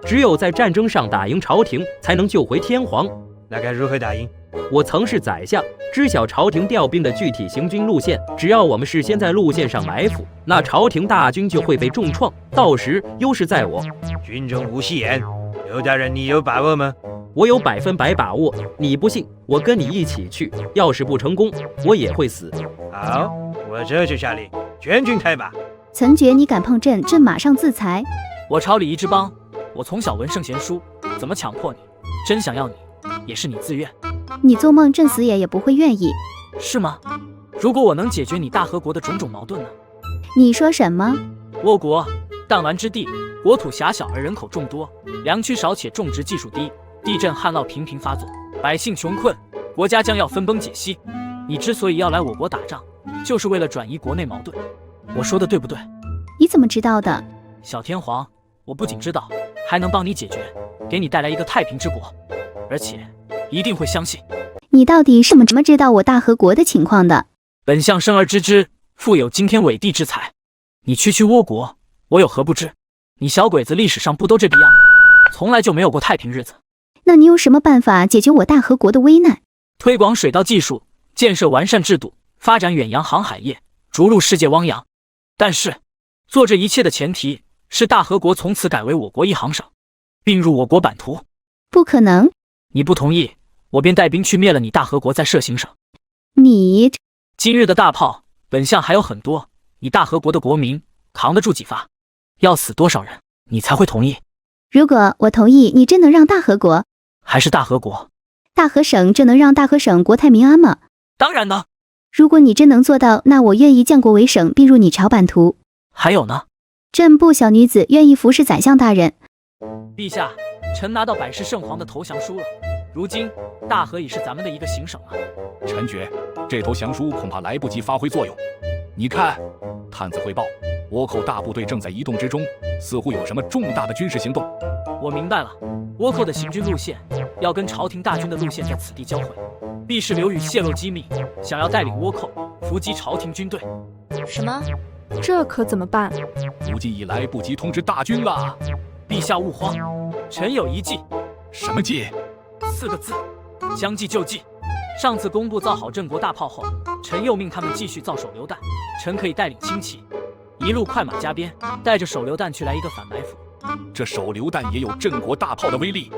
只有在战争上打赢朝廷，才能救回天皇。那该如何打赢？我曾是宰相，知晓朝廷调兵的具体行军路线。只要我们事先在路线上埋伏，那朝廷大军就会被重创，到时优势在我。军中无戏言，刘大人，你有把握吗？我有100%把握。你不信，我跟你一起去。要是不成功，我也会死。好，我这就下令，全军开拔。岑爵，你敢碰朕，朕马上自裁。我朝里一之邦，我从小闻圣贤书，怎么强迫你？真想要你，也是你自愿。你做梦，朕死也不会愿意。是吗？如果我能解决你大和国的种种矛盾呢？你说什么？倭国弹丸之地，国土狭小而人口众多，粮区少且种植技术低，地震旱涝频频发作，百姓穷困，国家将要分崩解析。你之所以要来我国打仗，就是为了转移国内矛盾。我说的对不对？你怎么知道的？小天皇，我不仅知道，还能帮你解决，给你带来一个太平之国。而且一定会相信。你到底是怎么知道我大和国的情况的？本相生而知之，复有惊天伟地之才。你区倭国，我有何不知？你小鬼子历史上不都这个样吗？从来就没有过太平日子。那你有什么办法解决我大和国的危难？推广水稻技术，建设完善制度，发展远洋航海业，逐鹿世界汪洋。但是，做这一切的前提是大和国从此改为我国一行省，并入我国版图。不可能！你不同意，我便带兵去灭了你大和国在设行省。你今日的大炮，本相还有很多，你大和国的国民扛得住几发？要死多少人，你才会同意？如果我同意，你真能让大和国，还是大和国？大和省真能让大和省国泰民安吗？当然能。如果你真能做到，那我愿意降国为省，并入你朝版图。还有呢？朕不小女子愿意服侍宰相大人。陛下，臣拿到百世圣皇的投降书了。如今大和已是咱们的一个行省了。臣觉这投降书恐怕来不及发挥作用。你看，探子汇报，倭寇大部队正在移动之中，似乎有什么重大的军事行动。我明白了，倭寇的行军路线要跟朝廷大军的路线在此地交汇，必是刘宇泄露机密，想要带领倭寇伏击朝廷军队。什么？这可怎么办？如今已来不及通知大军了。陛下勿慌，臣有一计。什么计？4个字：将计就计。上次工部造好郑国大炮后，臣又命他们继续造手榴弹，臣可以带领轻骑，一路快马加鞭，带着手榴弹去来一个反埋伏。这手榴弹也有郑国大炮的威力，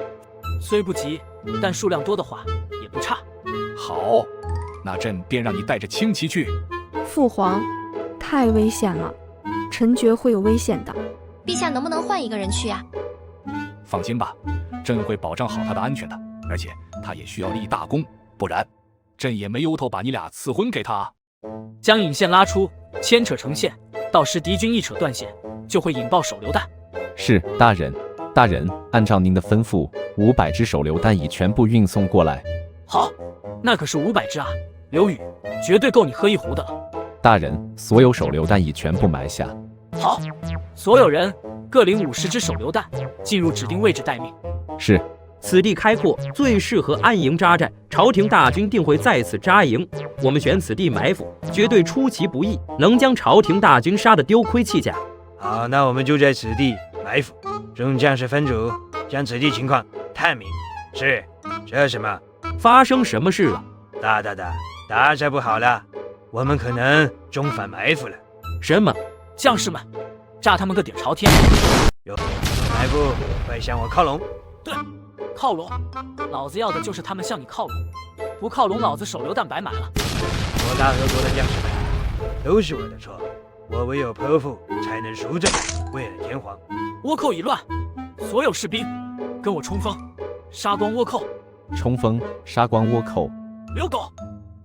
虽不及，但数量多的话也不差。好，那朕便让你带着轻骑去。父皇，太危险了，臣觉会有危险的。陛下能不能换一个人去呀？放心吧，朕会保障好他的安全的，而且他也需要立大功，不然朕也没由头把你俩赐婚给他。将引线拉出，牵扯成线，到时敌军一扯断线，就会引爆手榴弹。是，大人。大人，按照您的吩咐，500支手榴弹已全部运送过来。好，那可是500支啊！刘宇，绝对够你喝一壶的了。大人，所有手榴弹已全部埋下。好，所有人各领50支手榴弹，进入指定位置待命。是。此地开阔，最适合安营扎寨，朝廷大军定会在此扎营。我们选此地埋伏，绝对出其不意，能将朝廷大军杀得丢盔弃甲。好，那我们就在此地埋伏。众将士分组，将此地情况探明。是。这什么？发生什么事了？大事不好了，我们可能中反埋伏了。什么？将士们，炸他们个底朝天！有埋伏，快向我靠拢。对，靠拢。老子要的就是他们向你靠拢，不靠拢，老子手榴弹白买了。我大和国的将士们，都是我的错，我唯有剖腹才能赎罪。为了天皇，倭寇已乱，所有士兵跟我冲锋，杀光倭寇！冲锋，杀光倭寇！刘狗，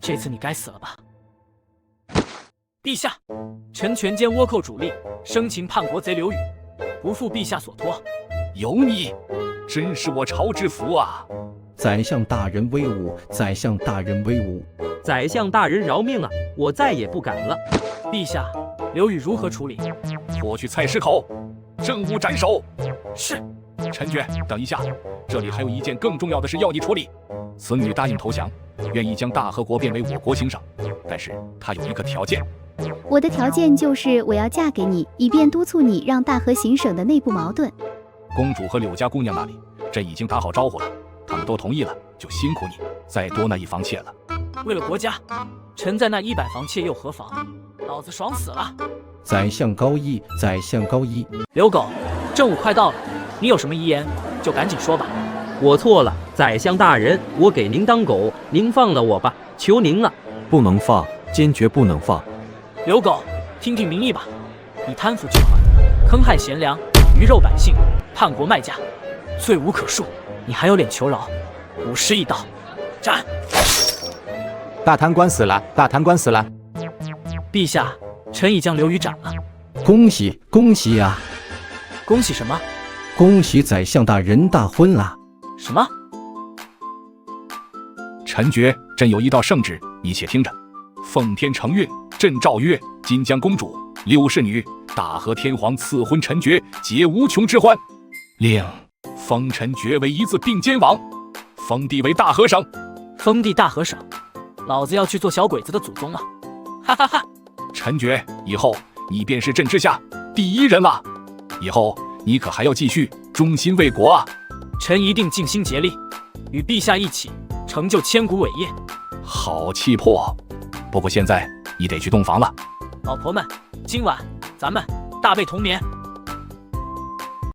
这次你该死了吧！陛下，臣全歼倭寇主力，生擒叛国贼刘宇，不负陛下所托。有你，真是我朝之福啊！宰相大人威武！宰相大人威武！宰相大人饶命啊！我再也不敢了。陛下，刘宇如何处理？拖去菜市口，正午斩首。是。臣觉，等一下，这里还有一件更重要的事要你处理。此女答应投降，愿意将大和国变为我国行省，但是她有一个条件。我的条件就是我要嫁给你，以便督促你让大和行省的内部矛盾。公主和柳家姑娘那里，朕已经打好招呼了，他们都同意了，就辛苦你再多那1房妾了。为了国家，臣在那100房妾又何妨？老子爽死了！宰相高义，宰相高义。刘狗，正午快到了，你有什么遗言就赶紧说吧。我错了，宰相大人，我给您当狗，您放了我吧，求您了。不能放，坚决不能放。刘狗，听听民意吧，你贪腐巨款，坑害贤良，鱼肉百姓，叛国卖家，罪无可恕，你还有脸求饶？50一刀，斩！大贪官死了！大贪官死了！陛下，臣已将刘宇斩了。恭喜恭喜呀！恭喜什么？恭喜宰相大人大婚啦！什么？臣觉朕有一道圣旨，你且听着。奉天承运，朕诏曰：金江公主、柳氏女、大和天皇赐婚臣爵，皆无穷之欢。令封臣爵为一字并肩王，封地为大和尚。封地大和尚，老子要去做小鬼子的祖宗了！哈哈哈！陈觉，以后你便是朕之下第一人了。以后你可还要继续忠心为国啊！臣一定尽心竭力，与陛下一起成就千古伟业。好气魄！不过现在你得去洞房了。老婆们，今晚咱们大被同眠。